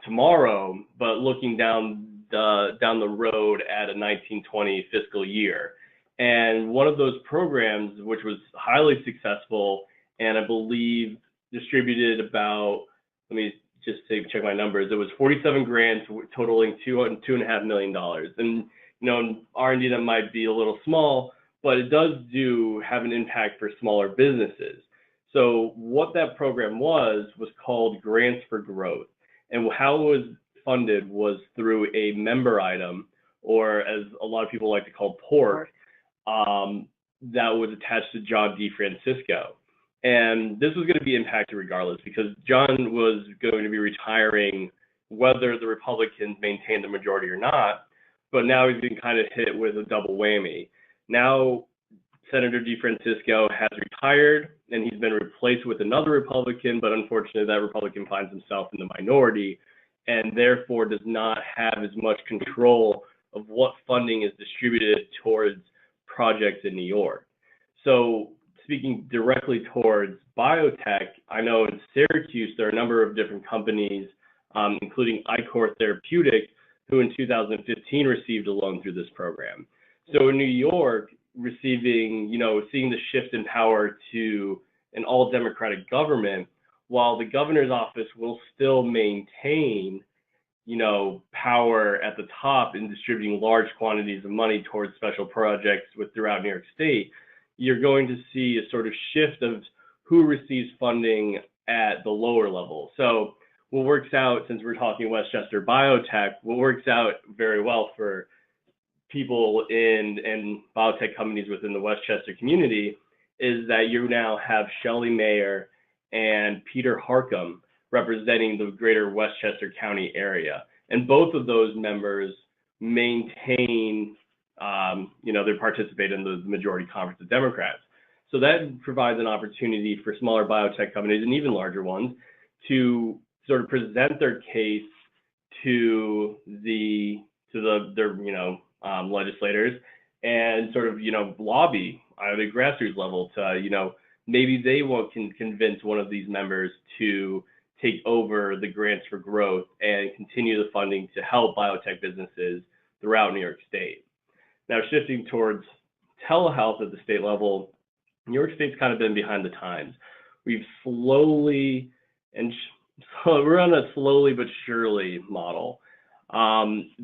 tomorrow, but looking down the road at a 1920 fiscal year. And one of those programs, which was highly successful, and I believe distributed about, let me just check my numbers, it was 47 grants totaling $2.5 million. And R&D that might be a little small, but it does have an impact for smaller businesses. So what that program was called Grants for Growth. And how it was funded was through a member item, or as a lot of people like to call pork, that was attached to John D. Francisco. And this was going to be impacted regardless, because John was going to be retiring whether the Republicans maintained the majority or not. But now he's been kind of hit with a double whammy. Now, Senator DeFrancisco has retired, and he's been replaced with another Republican, but unfortunately that Republican finds himself in the minority, and therefore does not have as much control of what funding is distributed towards projects in New York. So speaking directly towards biotech, I know in Syracuse there are a number of different companies, including Therapeutic, who in 2015 received a loan through this program. So in New York, seeing the shift in power to an all Democratic government, while the governor's office will still maintain, power at the top in distributing large quantities of money towards special projects throughout New York State, you're going to see a sort of shift of who receives funding at the lower level. So what works out, since we're talking Westchester Biotech, what works out very well for people in biotech companies within the Westchester community is that you now have Shelley Mayer and Peter Harcum representing the greater Westchester County area. And both of those members maintain, they participate in the majority conference of Democrats. So that provides an opportunity for smaller biotech companies and even larger ones to sort of present their case to their legislators, and sort of lobby at a grassroots level to maybe they can convince one of these members to take over the Grants for Growth and continue the funding to help biotech businesses throughout New York State. Now, shifting towards telehealth at the state level, New York State's kind of been behind the times. We've slowly, we're on a slowly but surely model.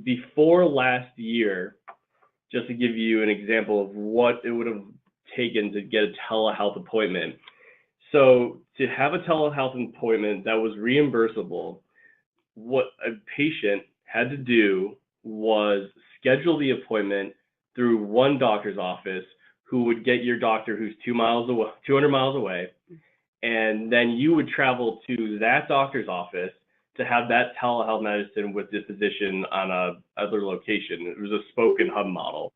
Before last year, just to give you an example of what it would have taken to get a telehealth appointment. So to have a telehealth appointment that was reimbursable, what a patient had to do was schedule the appointment through one doctor's office, who would get your doctor who's 200 miles away, and then you would travel to that doctor's office to have that telehealth medicine with the physician on a other location. It was a spoken hub model.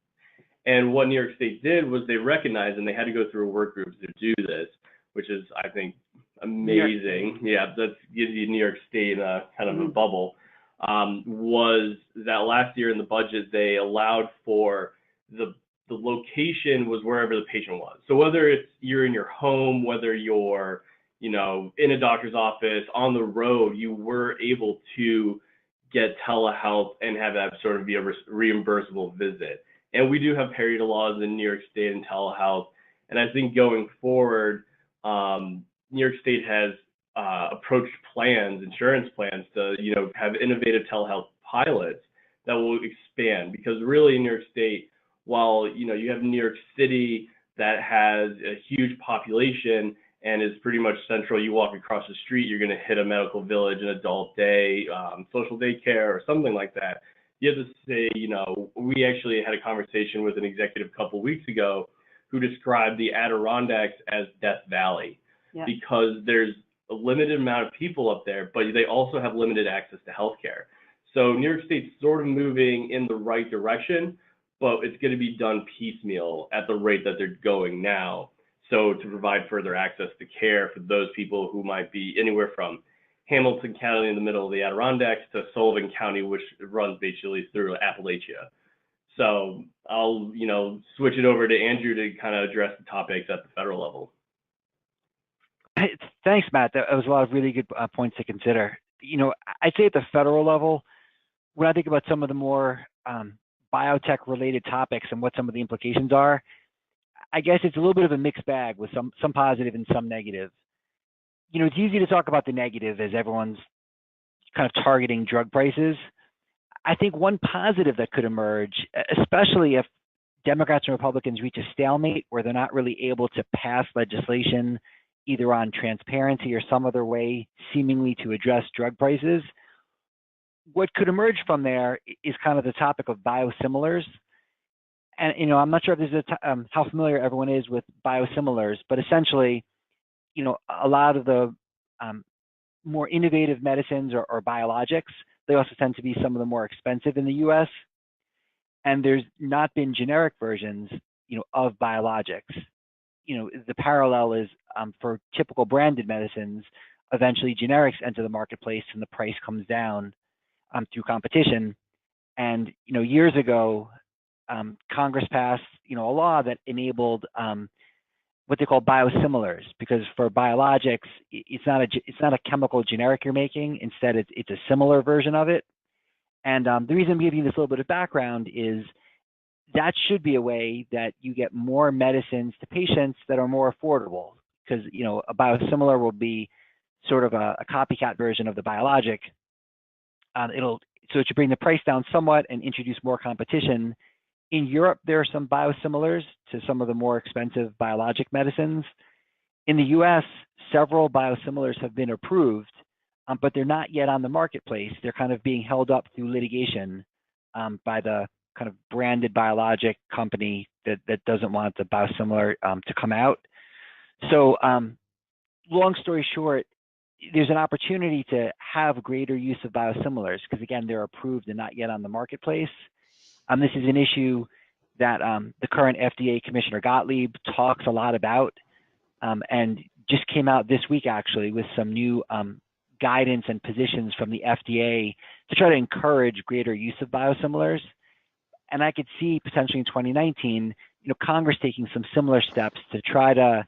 And what New York State did was they recognized, and they had to go through a work group to do this, which is, I think, amazing. Yeah, that gives you New York State kind of a bubble. Was that last year in the budget, they allowed for the location was wherever the patient was. So whether you're in your home, whether you're in a doctor's office, on the road, you were able to get telehealth and have that sort of be a reimbursable visit. And we do have parity laws in New York State and telehealth. And I think going forward, New York State has approached plans, insurance plans, to have innovative telehealth pilots that will expand. Because really in New York State, while you have New York City that has a huge population and is pretty much central, you walk across the street, you're going to hit a medical village, an adult day, social daycare, or something like that. You have to say, we actually had a conversation with an executive a couple weeks ago who described the Adirondacks as Death Valley, because there's a limited amount of people up there, but they also have limited access to healthcare. So New York State's sort of moving in the right direction, but it's going to be done piecemeal at the rate that they're going now. So to provide further access to care for those people who might be anywhere from Hamilton County in the middle of the Adirondacks to Sullivan County, which runs basically through Appalachia. So I'll, switch it over to Andrew to kind of address the topics at the federal level. Thanks, Matt. That was a lot of really good points to consider. I'd say at the federal level, when I think about some of the more biotech-related topics and what some of the implications are, I guess it's a little bit of a mixed bag with some positive and some negative. It's easy to talk about the negative as everyone's kind of targeting drug prices. I think one positive that could emerge, especially if Democrats and Republicans reach a stalemate where they're not really able to pass legislation either on transparency or some other way seemingly to address drug prices, what could emerge from there is kind of the topic of biosimilars. And, I'm not sure if this is how familiar everyone is with biosimilars, but essentially, a lot of the more innovative medicines or biologics, they also tend to be some of the more expensive in the US. And there's not been generic versions, of biologics. The parallel is for typical branded medicines, eventually generics enter the marketplace and the price comes down through competition. And, years ago, Congress passed, a law that enabled what they call biosimilars, because for biologics, it's not a chemical generic you're making. Instead, it's a similar version of it. And the reason I'm giving you this little bit of background is that should be a way that you get more medicines to patients that are more affordable, because a biosimilar will be sort of a copycat version of the biologic. So it should bring the price down somewhat and introduce more competition. In Europe, there are some biosimilars to some of the more expensive biologic medicines. In the US, several biosimilars have been approved, but they're not yet on the marketplace. They're kind of being held up through litigation by the kind of branded biologic company that doesn't want the biosimilar to come out. So long story short, there's an opportunity to have greater use of biosimilars because, again, they're approved and not yet on the marketplace. This is an issue that the current FDA Commissioner Gottlieb talks a lot about and just came out this week, actually, with some new guidance and positions from the FDA to try to encourage greater use of biosimilars. And I could see potentially in 2019, Congress taking some similar steps to try to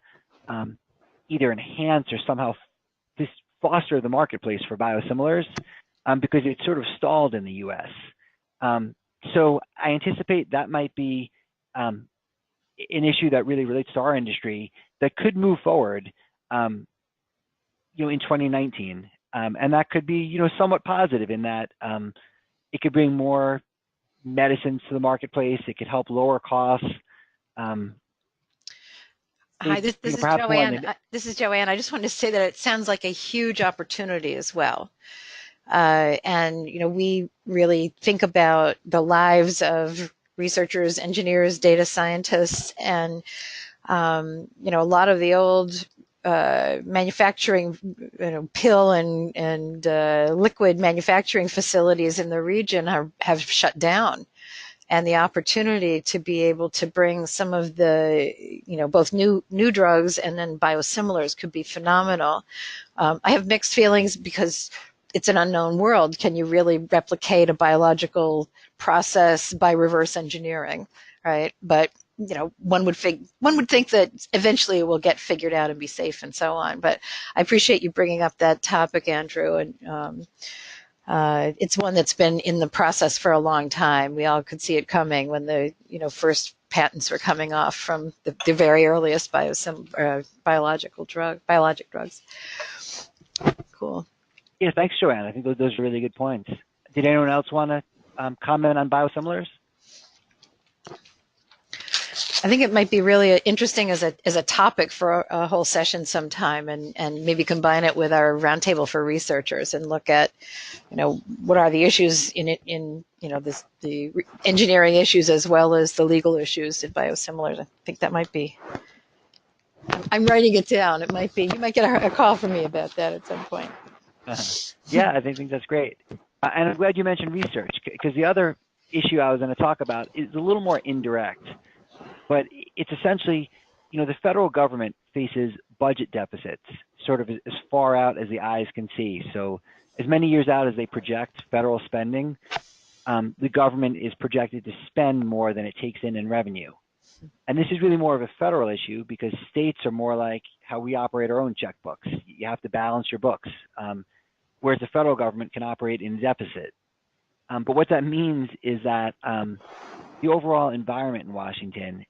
either enhance or somehow foster the marketplace for biosimilars because it's sort of stalled in the U.S. So I anticipate that might be an issue that really relates to our industry that could move forward, in 2019, and that could be, somewhat positive in that it could bring more medicines to the marketplace. It could help lower costs. Hi, this is Joanne. This is Joanne. I just wanted to say that it sounds like a huge opportunity as well. And, we really think about the lives of researchers, engineers, data scientists, and, a lot of the old manufacturing, pill and liquid manufacturing facilities in the region have shut down. And the opportunity to be able to bring some of the, both new drugs and then biosimilars could be phenomenal. I have mixed feelings because it's an unknown world. Can you really replicate a biological process by reverse engineering, right? But one would think that eventually it will get figured out and be safe and so on. But I appreciate you bringing up that topic, Andrew, and it's one that's been in the process for a long time. We all could see it coming when the first patents were coming off from the very earliest biologic drugs. Cool. Yeah, thanks, Joanne. I think those are really good points. Did anyone else want to comment on biosimilars? I think it might be really interesting as a topic for a whole session sometime, and maybe combine it with our roundtable for researchers and look at, what are the issues in the engineering issues as well as the legal issues in biosimilars. I think that might be. I'm writing it down. It might be. You might get a call from me about that at some point. Yeah, I think that's great. And I'm glad you mentioned research, because the other issue I was going to talk about is a little more indirect. But it's essentially, the federal government faces budget deficits sort of as far out as the eyes can see. So as many years out as they project federal spending, the government is projected to spend more than it takes in revenue. And this is really more of a federal issue because states are more like how we operate our own checkbooks. You have to balance your books, whereas the federal government can operate in deficit. But what that means is that the overall environment in Washington,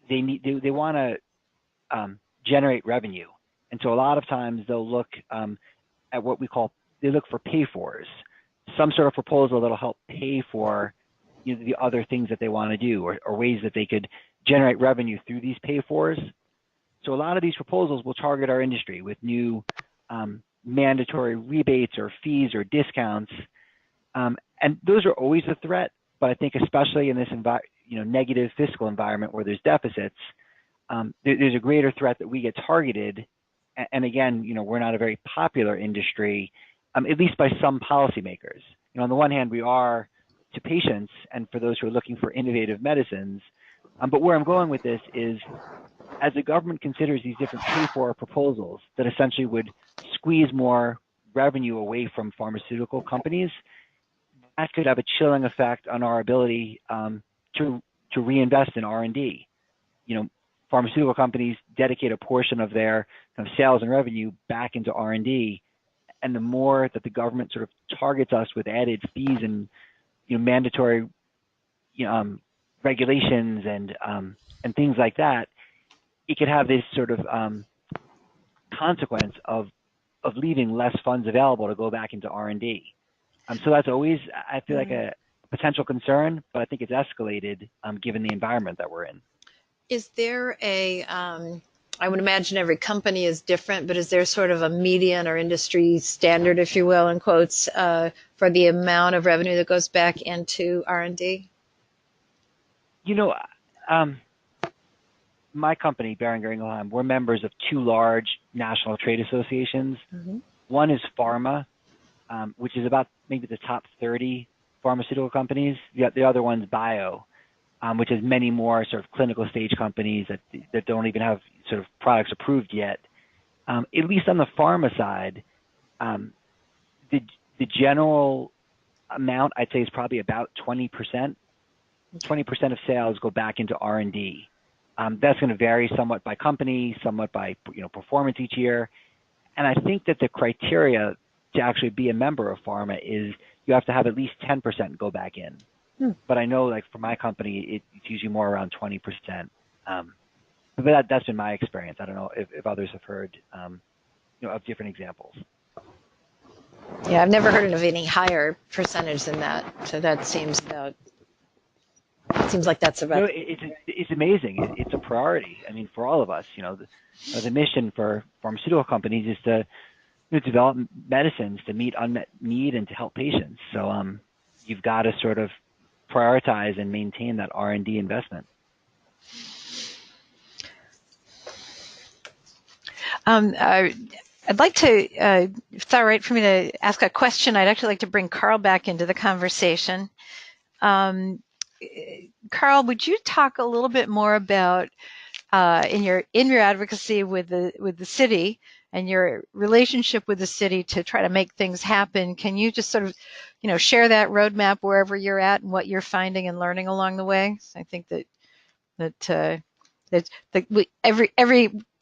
they want to generate revenue, and so a lot of times they'll look at what they look for Payfors, some sort of proposal that'll help pay for the other things that they want to do, or ways that they could generate revenue through these Payfors. So a lot of these proposals will target our industry with new mandatory rebates or fees or discounts, and those are always a threat. But I think especially in this negative fiscal environment where there's deficits, there's a greater threat that we get targeted. And again, we're not a very popular industry, at least by some policymakers. On the one hand, we are to patients and for those who are looking for innovative medicines. But where I'm going with this is, as the government considers these different pay-for proposals that essentially would squeeze more revenue away from pharmaceutical companies, that could have a chilling effect on our ability to reinvest in R&D. Pharmaceutical companies dedicate a portion of their sales and revenue back into R&D, and the more that the government sort of targets us with added fees and mandatory regulations and things like that, it could have this sort of consequence of leaving less funds available to go back into R&D. So that's always, I feel like, a potential concern, but I think it's escalated given the environment that we're in. Is there I would imagine every company is different, but is there sort of a median or industry standard, if you will, in quotes, for the amount of revenue that goes back into R&D? My company, Boehringer Ingelheim, we're members of two large national trade associations. Mm-hmm. One is pharma, which is about maybe the top 30 pharmaceutical companies. The other one's bio, which has many more sort of clinical stage companies that don't even have sort of products approved yet. At least on the pharma side, the general amount, I'd say, is probably about 20%. 20% of sales go back into R&D. That's going to vary somewhat by company, somewhat by performance each year. And I think that the criteria to actually be a member of pharma is you have to have at least 10% go back in. But I know, like, for my company, it's usually more around 20%. But that's been my experience. I don't know if others have heard of different examples. Yeah, I've never heard of any higher percentage than that. So that seems like that's about. It's amazing. It's a priority. I mean, for all of us, the mission for pharmaceutical companies is to develop medicines to meet unmet need and to help patients. So you've got to sort of prioritize and maintain that R&D investment. I'd like to, if it's all right for me to ask a question, I'd actually like to bring Karl back into the conversation. Karl, would you talk a little bit more about in your advocacy with the city and your relationship with the city to try to make things happen? Can you just sort of, share that roadmap wherever you're at and what you're finding and learning along the way? I think that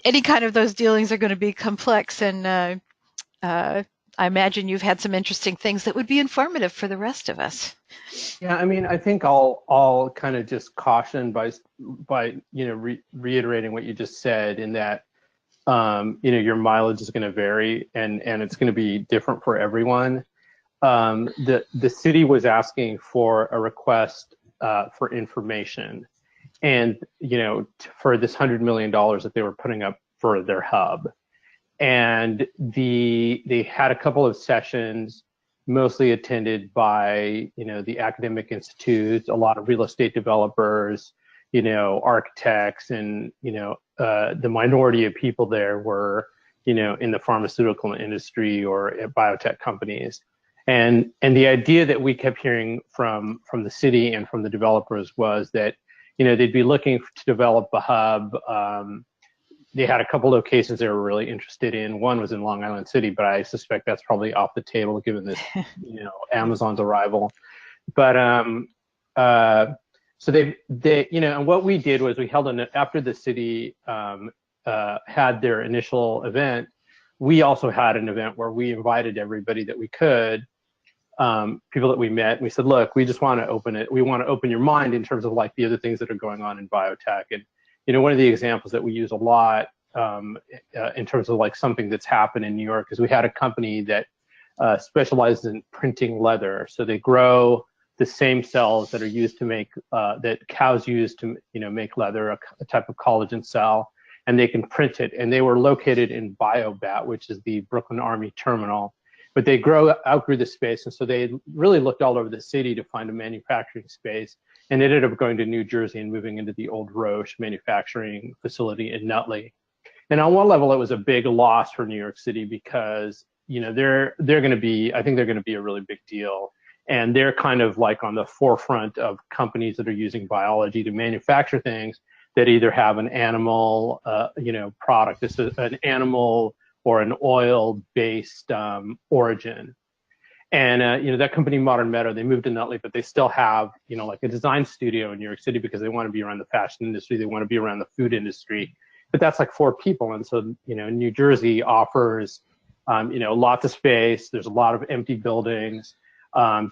any kind of those dealings are going to be complex and I imagine you've had some interesting things that would be informative for the rest of us. Yeah, I mean, I think I'll kind of just caution by reiterating what you just said, in that your mileage is going to vary, and it's going to be different for everyone. The city was asking for a request for information, and for this $100 million that they were putting up for their hub, and they had a couple of sessions, mostly attended by the academic institutes, a lot of real estate developers, architects, and the minority of people there were in the pharmaceutical industry or at biotech companies. And the idea that we kept hearing from the city and from the developers was that they'd be looking to develop a hub. They had a couple locations they were really interested in. One was in Long Island City, but I suspect that's probably off the table given this, Amazon's arrival. But so they and what we did was we held after the city had their initial event, we also had an event where we invited everybody that we could, people that we met, and we said, look, we just want to open it. We want to open your mind in terms of like the other things that are going on in biotech. And one of the examples that we use a lot in terms of like something that's happened in New York is we had a company that specializes in printing leather. So they grow the same cells that are used to make, that cows use to make leather, a type of collagen cell, and they can print it. And they were located in BioBat, which is the Brooklyn Army Terminal. But they outgrew the space, and so they really looked all over the city to find a manufacturing space, and ended up going to New Jersey and moving into the old Roche manufacturing facility in Nutley. And on one level, it was a big loss for New York City because they're going to be, I think they're going to be a really big deal, and they're kind of like on the forefront of companies that are using biology to manufacture things that either have an animal, product. This is an animal or an oil-based origin. And that company, Modern Meadow, they moved to Nutley, but they still have like a design studio in New York City because they want to be around the fashion industry, they want to be around the food industry. But that's like 4 people, and so New Jersey offers lots of space. There's a lot of empty buildings,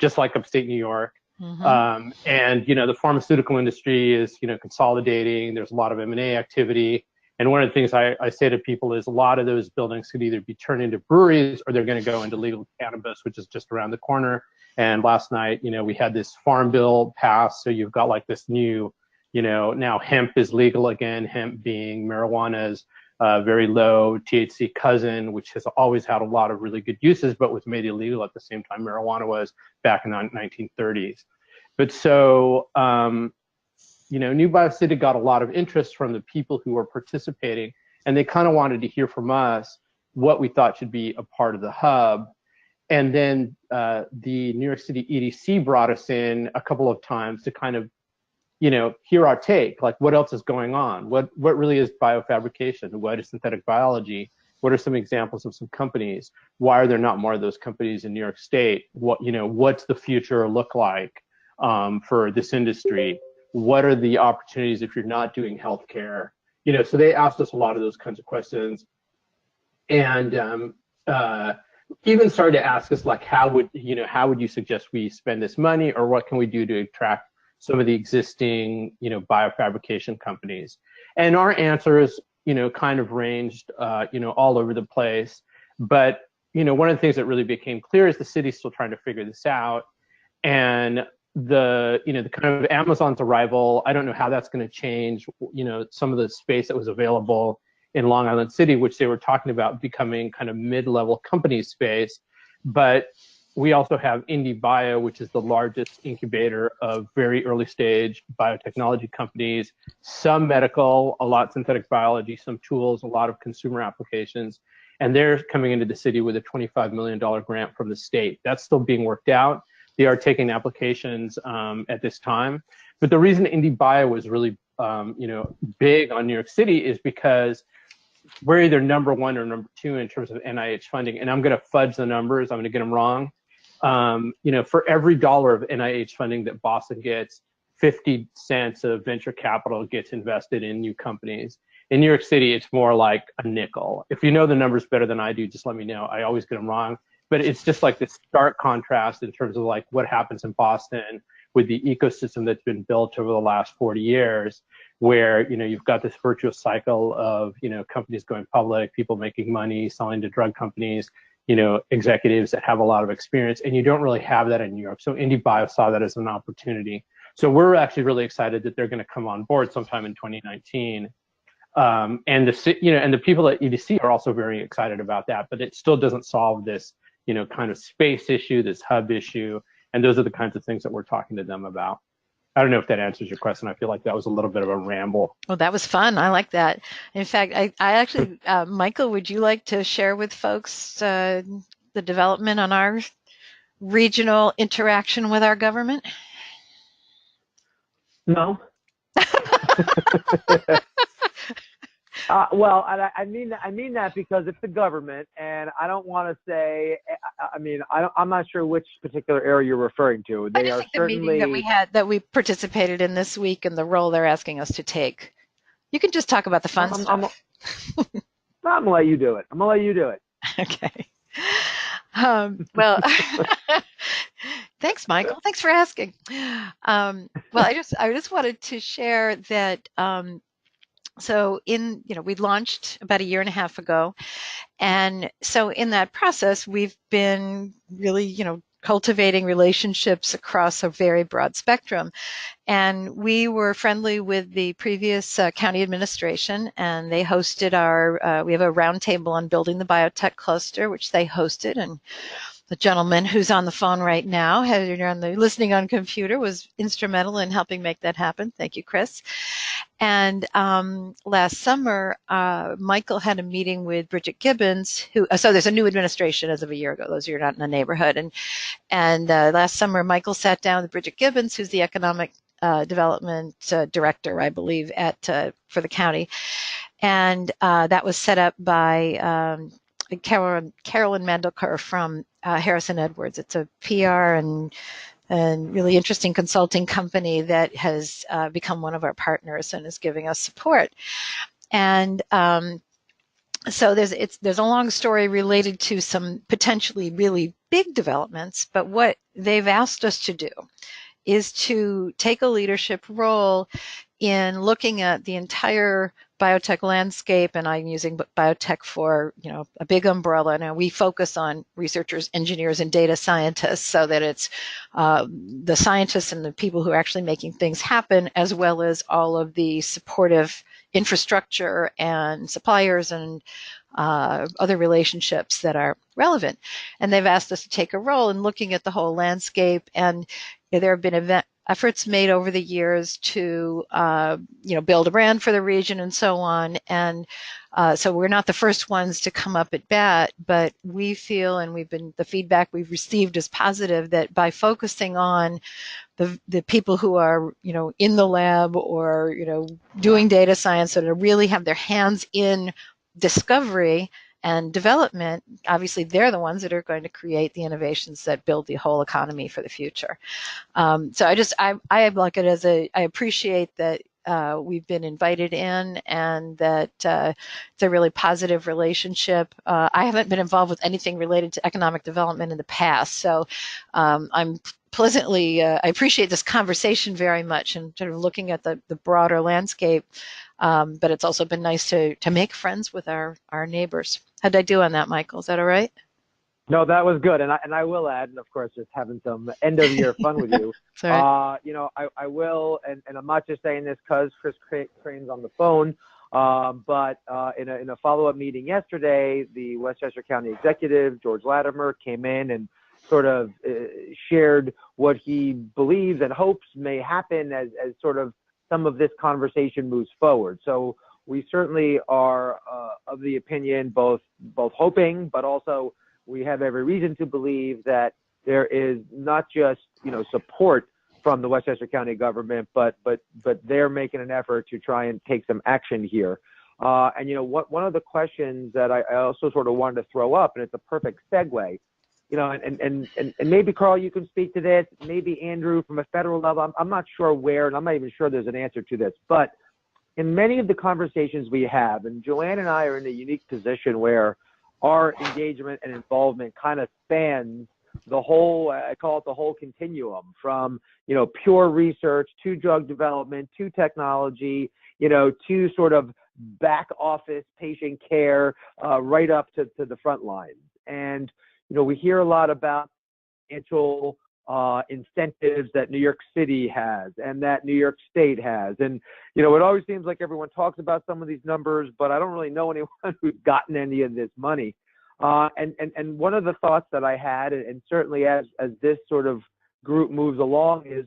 just like upstate New York. Mm-hmm. And the pharmaceutical industry is consolidating. There's a lot of M&A activity. And one of the things I say to people is a lot of those buildings could either be turned into breweries or they're going to go into legal cannabis, which is just around the corner. And last night, we had this farm bill passed. So you've got like this new, now hemp is legal again, hemp being marijuana's very low THC cousin, which has always had a lot of really good uses, but was made illegal at the same time marijuana was back in the 1930s. But so, New BioCity got a lot of interest from the people who were participating, and they kind of wanted to hear from us what we thought should be a part of the hub. And then the New York City EDC brought us in a couple of times to kind of, hear our take, like what else is going on? What really is biofabrication? What is synthetic biology? What are some examples of some companies? Why are there not more of those companies in New York State? What's the future look like for this industry? What are the opportunities if you're not doing healthcare? So they asked us a lot of those kinds of questions, and even started to ask us like, how would you suggest we spend this money, or what can we do to attract some of the existing biofabrication companies? And our answers kind of ranged all over the place. But one of the things that really became clear is the city's still trying to figure this out, and the kind of Amazon's arrival, I don't know how that's going to change some of the space that was available in Long Island City, which they were talking about becoming kind of mid-level company space. But we also have IndieBio, which is the largest incubator of very early stage biotechnology companies, some medical, a lot synthetic biology, some tools, a lot of consumer applications. And they're coming into the city with a $25 million grant from the state. That's still being worked out. They are taking applications at this time. But the reason IndieBio was really big on New York City is because we're either number 1 or number 2 in terms of NIH funding. And I'm going to fudge the numbers. I'm going to get them wrong. For every $1 of NIH funding that Boston gets, 50 cents of venture capital gets invested in new companies. In New York City, it's more like a nickel. If you know the numbers better than I do, just let me know. I always get them wrong. but it's just like this stark contrast in terms of like what happens in Boston with the ecosystem that's been built over the last 40 years, where, you know, you've got this virtuous cycle of, you know, companies going public, people making money, selling to drug companies, you know, executives that have a lot of experience, and you don't really have that in New York. So IndieBio saw that as an opportunity. So we're actually really excited that they're going to come on board sometime in 2019. And the people at EDC are also very excited about that, but it still doesn't solve this, you know, kind of space issue, this hub issue. And those are the kinds of things that we're talking to them about. I don't know if that answers your question. I feel like that was a little bit of a ramble. Well, that was fun. I like that. In fact, I actually, Michael, would you like to share with folks the development on our regional interaction with our government? No. Well, I mean that because it's the government, and I don't want to say. I'm not sure which particular area you're referring to. They are certainly the meeting that we participated in this week and the role they're asking us to take. You can just talk about the fun stuff. I'm gonna let you do it. Okay. Well, thanks, Michael. Thanks for asking. Well, I just wanted to share that. So we launched about a year and a half ago. And so in that process, we've been really, cultivating relationships across a very broad spectrum. And we were friendly with the previous county administration, and they hosted we have a roundtable on building the biotech cluster, which they hosted. And the gentleman who's on the phone right now, listening on computer, was instrumental in helping make that happen. Thank you, Chris. And last summer, Michael had a meeting with Bridget Gibbons, so there's a new administration as of a year ago, those of you who are not in the neighborhood. And last summer, Michael sat down with Bridget Gibbons, who's the economic development director, I believe, for the county. And that was set up by Carolyn Mandelker from Harrison Edwards. It's a PR and really interesting consulting company that has become one of our partners and is giving us support. And so there's a long story related to some potentially really big developments, but what they've asked us to do is to take a leadership role in looking at the entire biotech landscape, and I'm using biotech for, a big umbrella. Now we focus on researchers, engineers, and data scientists, so that it's the scientists and the people who are actually making things happen, as well as all of the supportive infrastructure and suppliers and other relationships that are relevant. And they've asked us to take a role in looking at the whole landscape, and there have been efforts made over the years to, build a brand for the region and so on. And so we're not the first ones to come up at bat, but we feel, and the feedback we've received is positive, that by focusing on the people who are, in the lab or, doing data science, that really have their hands in discovery and development, obviously they're the ones that are going to create the innovations that build the whole economy for the future. So I like it as I appreciate that we've been invited in, and that it's a really positive relationship. I haven't been involved with anything related to economic development in the past, so I'm pleasantly, I appreciate this conversation very much, and sort of looking at the broader landscape. But it's also been nice to make friends with our neighbors. How'd I do on that, Michael? Is that all right? No, that was good. And I will add, and of course, just having some end of year fun with you. Sorry. I will, and I'm not just saying this because Chris Crane's on the phone, but in a follow-up meeting yesterday, the Westchester County executive, George Latimer, came in and sort of shared what he believes and hopes may happen as sort of some of this conversation moves forward. So we certainly are of the opinion, both hoping, but also we have every reason to believe that there is not just support from the Westchester County government, but they're making an effort to try and take some action here. And one of the questions that I also sort of wanted to throw up, and it's a perfect segue. And maybe Karl, you can speak to this. Maybe Andrew, from a federal level, I'm not sure where, and I'm not even sure there's an answer to this. But in many of the conversations we have, and Joanne and I are in a unique position where our engagement and involvement kind of spans the whole, I call it the whole continuum, from, pure research to drug development to technology, to sort of back office patient care, right up to the front lines. And, we hear a lot about financial incentives that New York City has and that New York State has. And, it always seems like everyone talks about some of these numbers, but I don't really know anyone who's gotten any of this money. And one of the thoughts that I had, and certainly as this sort of group moves along, is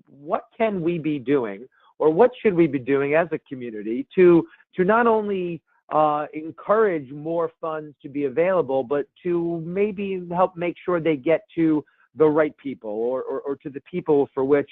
what can we be doing, or what should we be doing as a community to not only encourage more funds to be available, but to maybe help make sure they get to the right people, or to the people for which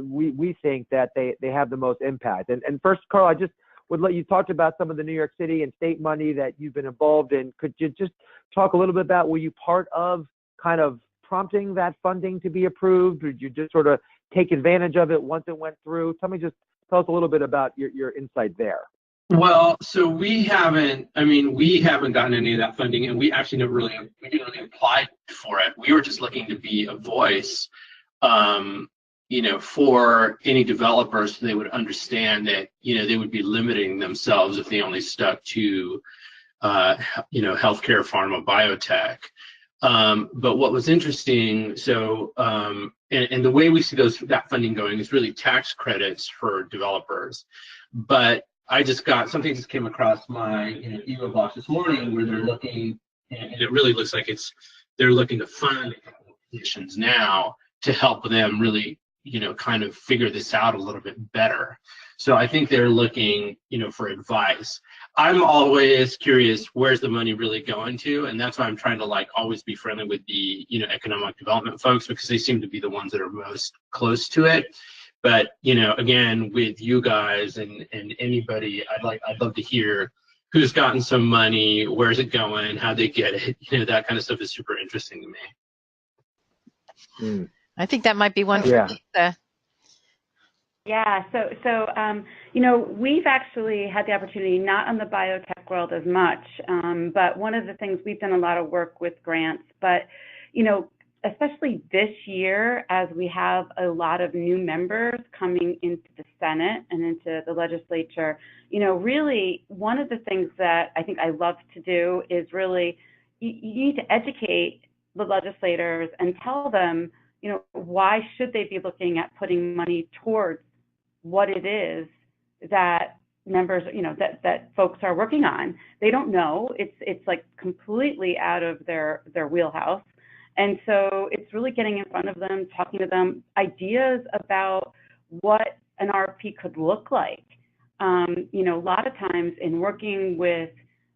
we think that they have the most impact. And first, Karl, I just would let you talk about some of the New York City and state money that you've been involved in. Could you just talk a little bit about, were you part of kind of prompting that funding to be approved, or did you just sort of take advantage of it once it went through? Tell us a little bit about your insight there. Well, so we haven't gotten any of that funding, and we didn't really apply for it. We were just looking to be a voice, for any developers, so they would understand that, they would be limiting themselves if they only stuck to, healthcare, pharma, biotech. But what was interesting, and the way we see that funding going is really tax credits for developers. But something just came across my email box this morning, where they're looking, and it really looks like they're looking to fund a couple of positions now to help them really, kind of figure this out a little bit better. So I think they're looking, for advice. I'm always curious, where's the money really going to? And that's why I'm trying to always be friendly with the, economic development folks, because they seem to be the ones that are most close to it. But, again, with you guys and anybody, I'd love to hear who's gotten some money, where's it going, how they get it, that kind of stuff is super interesting to me. I think that might be one for Lisa. Yeah, so we've actually had the opportunity, not on the biotech world as much, but one of the things, we've done a lot of work with grants, but, especially this year, as we have a lot of new members coming into the Senate and into the legislature, really one of the things that I think I love to do is really, you need to educate the legislators and tell them, why should they be looking at putting money towards what it is that members, that folks are working on. They don't know. It's like completely out of their wheelhouse. And so it's really getting in front of them, talking to them, ideas about what an RFP could look like. A lot of times in working with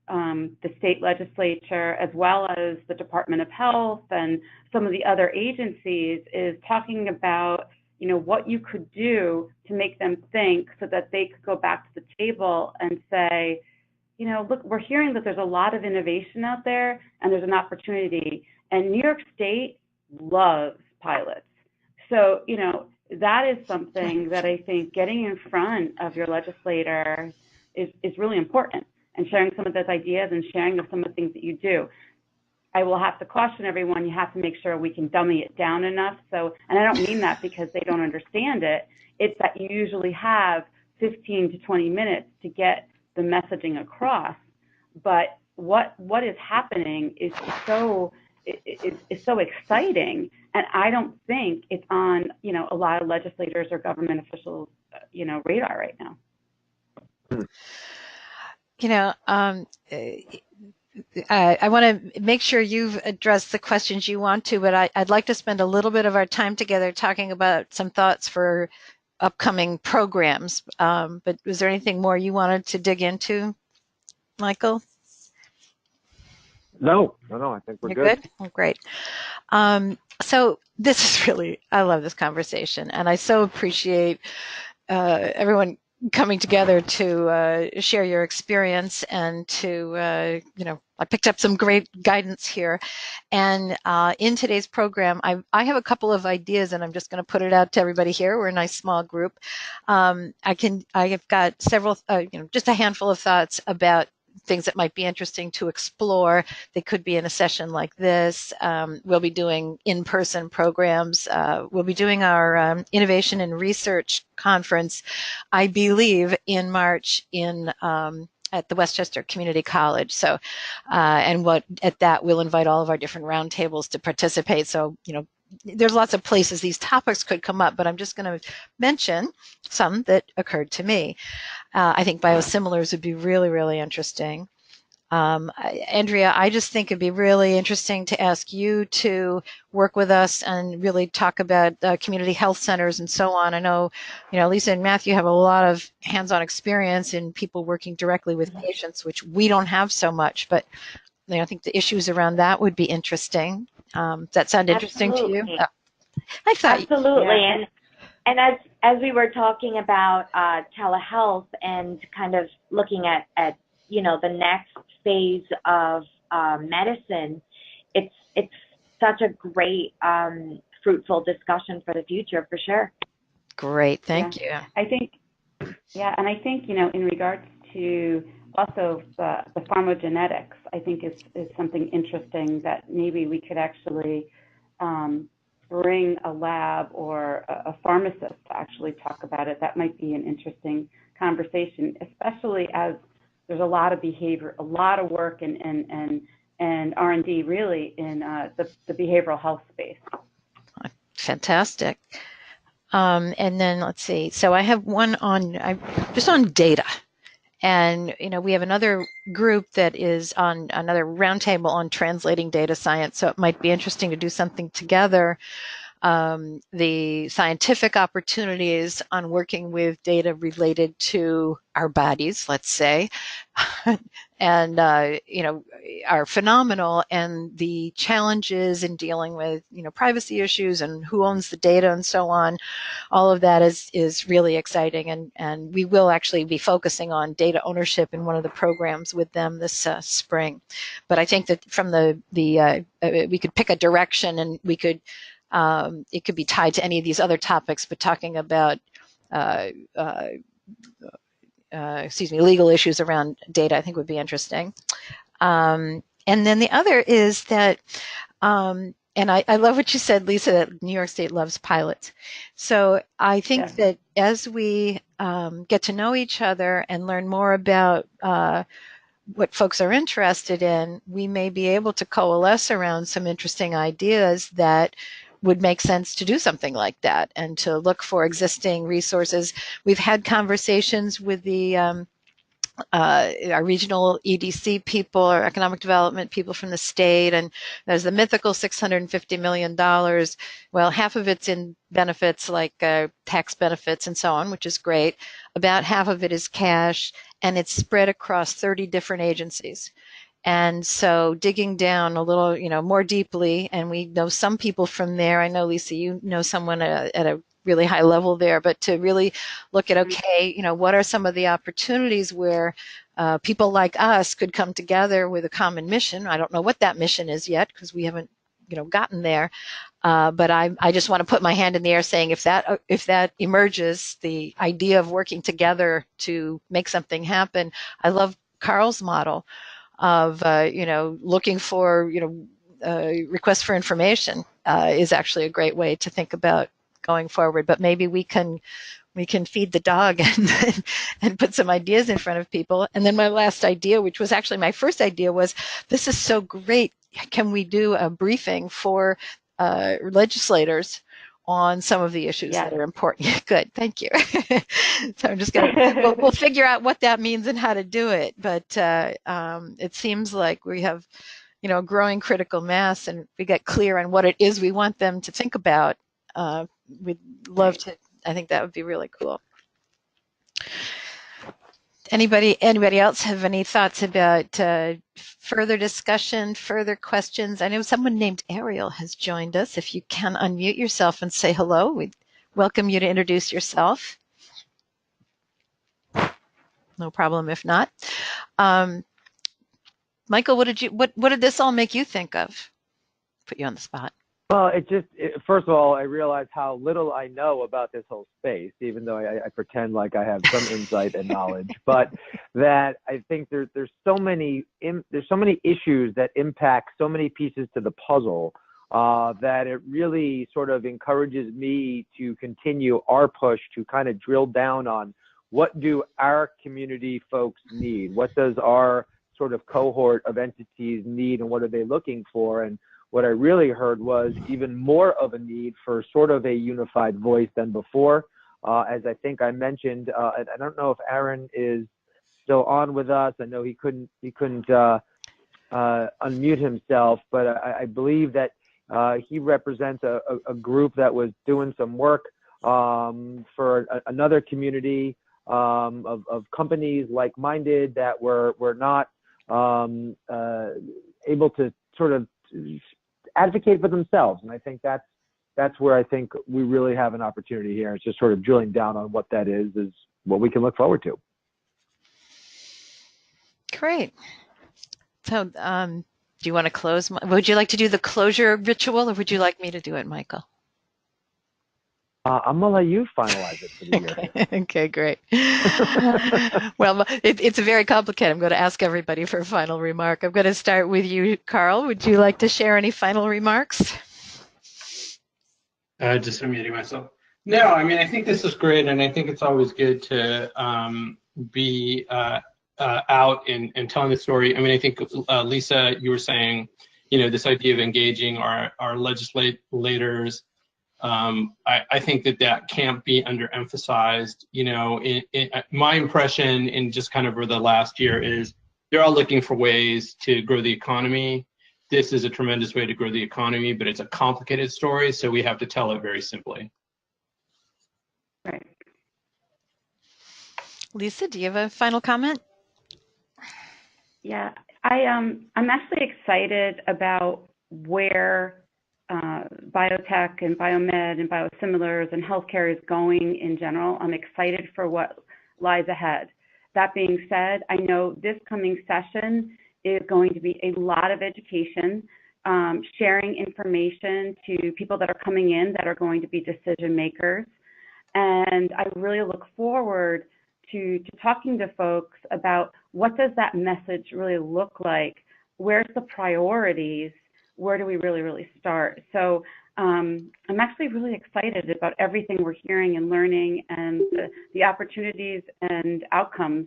the state legislature, as well as the Department of Health and some of the other agencies, is talking about, what you could do to make them think, so that they could go back to the table and say, look, we're hearing that there's a lot of innovation out there and there's an opportunity. And New York State loves pilots. So, that is something that I think getting in front of your legislator is really important, and sharing some of those ideas and sharing of some of the things that you do. I will have to caution everyone, you have to make sure we can dummy it down enough. So, and I don't mean that because they don't understand it. It's that you usually have 15 to 20 minutes to get the messaging across. But what is happening is so exciting, and I don't think it's on a lot of legislators or government officials radar right now. I want to make sure you've addressed the questions you want to, but I'd like to spend a little bit of our time together talking about some thoughts for upcoming programs. But was there anything more you wanted to dig into, Michael? No, I think we're good. Oh, great. So this is really, I love this conversation, and I so appreciate everyone coming together to share your experience and to, I picked up some great guidance here. And in today's program, I have a couple of ideas, and I'm just going to put it out to everybody here. We're a nice small group. I have got several, just a handful of thoughts about things that might be interesting to explore. They could be in a session like this. We'll be doing in-person programs. We'll be doing our Innovation and Research Conference, I believe, in March in at the Westchester Community College. So, and at that we'll invite all of our different roundtables to participate. So, there's lots of places these topics could come up, but I'm just going to mention some that occurred to me. I think biosimilars would be really, really interesting. Andrea, I just think it'd be really interesting to ask you to work with us and really talk about community health centers and so on. I know, Lisa and Matthew have a lot of hands-on experience in people working directly with patients, which we don't have so much, but I think the issues around that would be interesting. Does that sound interesting to you? I thought. Absolutely. Yeah. And as we were talking about telehealth and kind of looking at the next phase of medicine, it's such a great fruitful discussion for the future, for sure. Great, thank you. I think, and I think in regards to also the pharmacogenetics, I think is something interesting that maybe we could actually bring a lab or a pharmacist to actually talk about it. That might be an interesting conversation, especially as there's a lot of work and R&D really in the behavioral health space. Fantastic. And then let's see. So I have one just on data. And, we have another group that is on another roundtable on translating data science. So it might be interesting to do something together. The scientific opportunities on working with data related to our bodies, let's say, and, are phenomenal. And the challenges in dealing with, privacy issues and who owns the data and so on, all of that is really exciting. And we will actually be focusing on data ownership in one of the programs with them this spring. But I think that from we could pick a direction and we could, it could be tied to any of these other topics, but talking about, legal issues around data, I think would be interesting. And then the other is that, and I love what you said, Lisa, that New York State loves pilots. So I think that as we get to know each other and learn more about what folks are interested in, we may be able to coalesce around some interesting ideas that would make sense to do something like that and to look for existing resources. We've had conversations with our regional EDC people or economic development people from the state, and there's the mythical $650 million. Well, half of it's in benefits like tax benefits and so on, which is great. About half of it is cash, and it's spread across 30 different agencies. And so digging down a little, more deeply, and we know some people from there. I know, Lisa, you know someone at a really high level there, but to really look at, okay, what are some of the opportunities where people like us could come together with a common mission. I don't know what that mission is yet because we haven't, gotten there. But I just want to put my hand in the air saying if that emerges, the idea of working together to make something happen. I love Karl's model of, looking for, requests for information is actually a great way to think about going forward. But maybe we can feed the dog and put some ideas in front of people. And then my last idea, which was actually my first idea, was this is so great. Can we do a briefing for legislators on some of the issues that are important? Good, thank you. So I'm just gonna we'll figure out what that means and how to do it. But it seems like we have, a growing critical mass, and we get clear on what it is we want them to think about. We'd love to. I think that would be really cool. Anybody else have any thoughts about further discussion, further questions? I know someone named Ariel has joined us. If you can unmute yourself and say hello, we'd welcome you to introduce yourself. No problem if not. Michael, what did this all make you think of? Put you on the spot. Well, first of all, I realize how little I know about this whole space, even though I pretend like I have some insight and knowledge. But that I think there's so many issues that impact so many pieces to the puzzle that it really sort of encourages me to continue our push to kind of drill down on what do our community folks need, what does our sort of cohort of entities need, and what are they looking for. And what I really heard was even more of a need for sort of a unified voice than before. As I think I mentioned, I don't know if Aaron is still on with us. I know he couldn't unmute himself, but I believe that he represents a group that was doing some work for another community of companies like-minded that were not able to sort of advocate for themselves. And I think that's where I think we really have an opportunity here. It's just sort of drilling down on what that is what we can look forward to. Great. So do you want to close? Would you like to do the closure ritual, or would you like me to do it, Michael? I'm going to let you finalize it for the year. Okay, great. Well, it's very complicated. I'm going to ask everybody for a final remark. I'm going to start with you, Karl. Would you like to share any final remarks? Just unmuting myself. No, I mean, I think this is great, and I think it's always good to be out and telling the story. I mean, I think, Lisa, you were saying, this idea of engaging our legislators. I think that can't be underemphasized. My impression in just kind of over the last year is they're all looking for ways to grow the economy. This is a tremendous way to grow the economy, but it's a complicated story, so we have to tell it very simply. Right. Lisa, do you have a final comment? Yeah, I'm actually excited about where biotech and biomed and biosimilars and healthcare is going in general. I'm excited for what lies ahead. That being said, I know this coming session is going to be a lot of education, sharing information to people that are coming in that are going to be decision makers. And I really look forward to talking to folks about what does that message really look like? Where's the priorities? Where do we really start? So I'm actually really excited about everything we're hearing and learning, and the opportunities and outcomes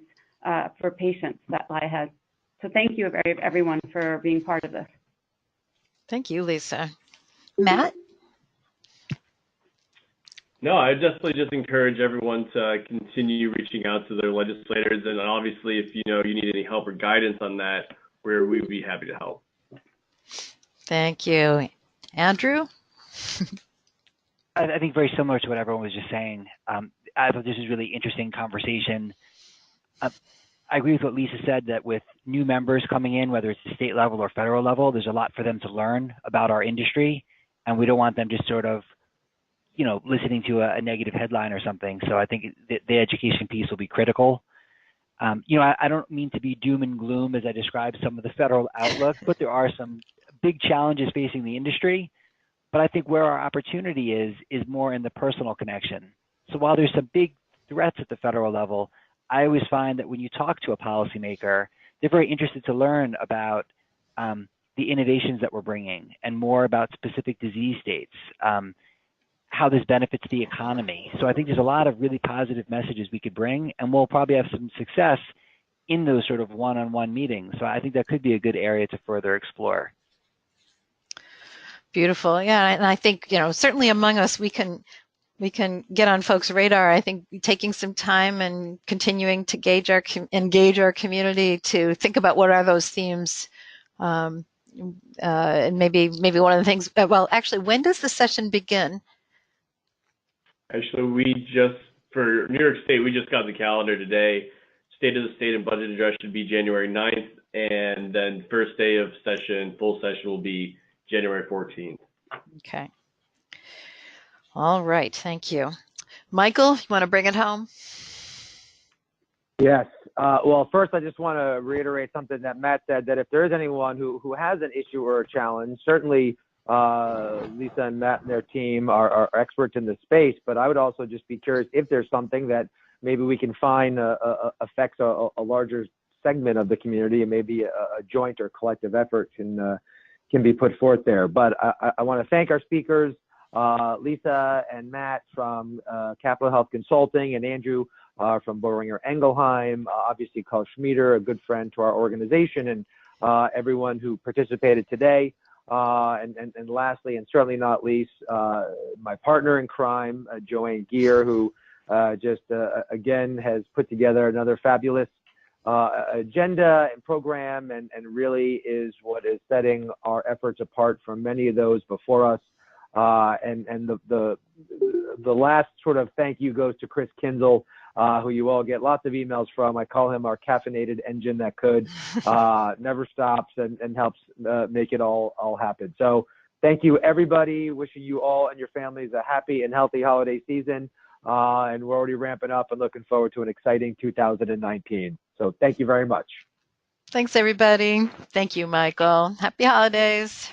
for patients that lie ahead. So thank you, everyone, for being part of this. Thank you, Lisa. Matt? No, I definitely just encourage everyone to continue reaching out to their legislators, and obviously, if you need any help or guidance on that, we'd be happy to help. Thank you. Andrew? I think very similar to what everyone was just saying. I thought this was really interesting conversation. I agree with what Lisa said, that with new members coming in, whether it's the state level or federal level, there's a lot for them to learn about our industry, and we don't want them just sort of, listening to a negative headline or something. So I think the education piece will be critical. I don't mean to be doom and gloom as I describe some of the federal outlook, but there are some big challenges facing the industry. But I think where our opportunity is more in the personal connection. So while there's some big threats at the federal level, I always find that when you talk to a policymaker, they're very interested to learn about the innovations that we're bringing and more about specific disease states, how this benefits the economy. So I think there's a lot of really positive messages we could bring, and we'll probably have some success in those sort of one-on-one meetings. So I think that could be a good area to further explore. Beautiful. Yeah, and I think, certainly among us, we can get on folks' radar. I think taking some time and continuing to engage our community to think about what are those themes, and maybe one of the things. Well, actually, when does the session begin? Actually, for New York State, we just got the calendar today. State of the State and budget address should be January 9th, and then first day of session, full session, will be January 14th. Okay. All right. Thank you. Michael, you want to bring it home? Yes. Well, first, I just want to reiterate something that Matt said, that if there is anyone who has an issue or a challenge, certainly Lisa and Matt and their team are experts in the space, but I would also just be curious if there's something that maybe we can find affects a larger segment of the community, and maybe a joint or collective effort can be put forth there. But I want to thank our speakers, Lisa and Matt from Capital Health Consulting, and Andrew from Boehringer Ingelheim, obviously Karl Schmieder, a good friend to our organization, and everyone who participated today. And lastly, and certainly not least, my partner in crime, Joanne Geer, who just again has put together another fabulous agenda and program, and really is what is setting our efforts apart from many of those before us. And the last sort of thank you goes to Chris Kinzel, who you all get lots of emails from. I call him our caffeinated engine that could never stops and helps make it all happen. So thank you, everybody. Wishing you all and your families a happy and healthy holiday season. And we're already ramping up and looking forward to an exciting 2019. So thank you very much. Thanks, everybody. Thank you, Michael. Happy holidays.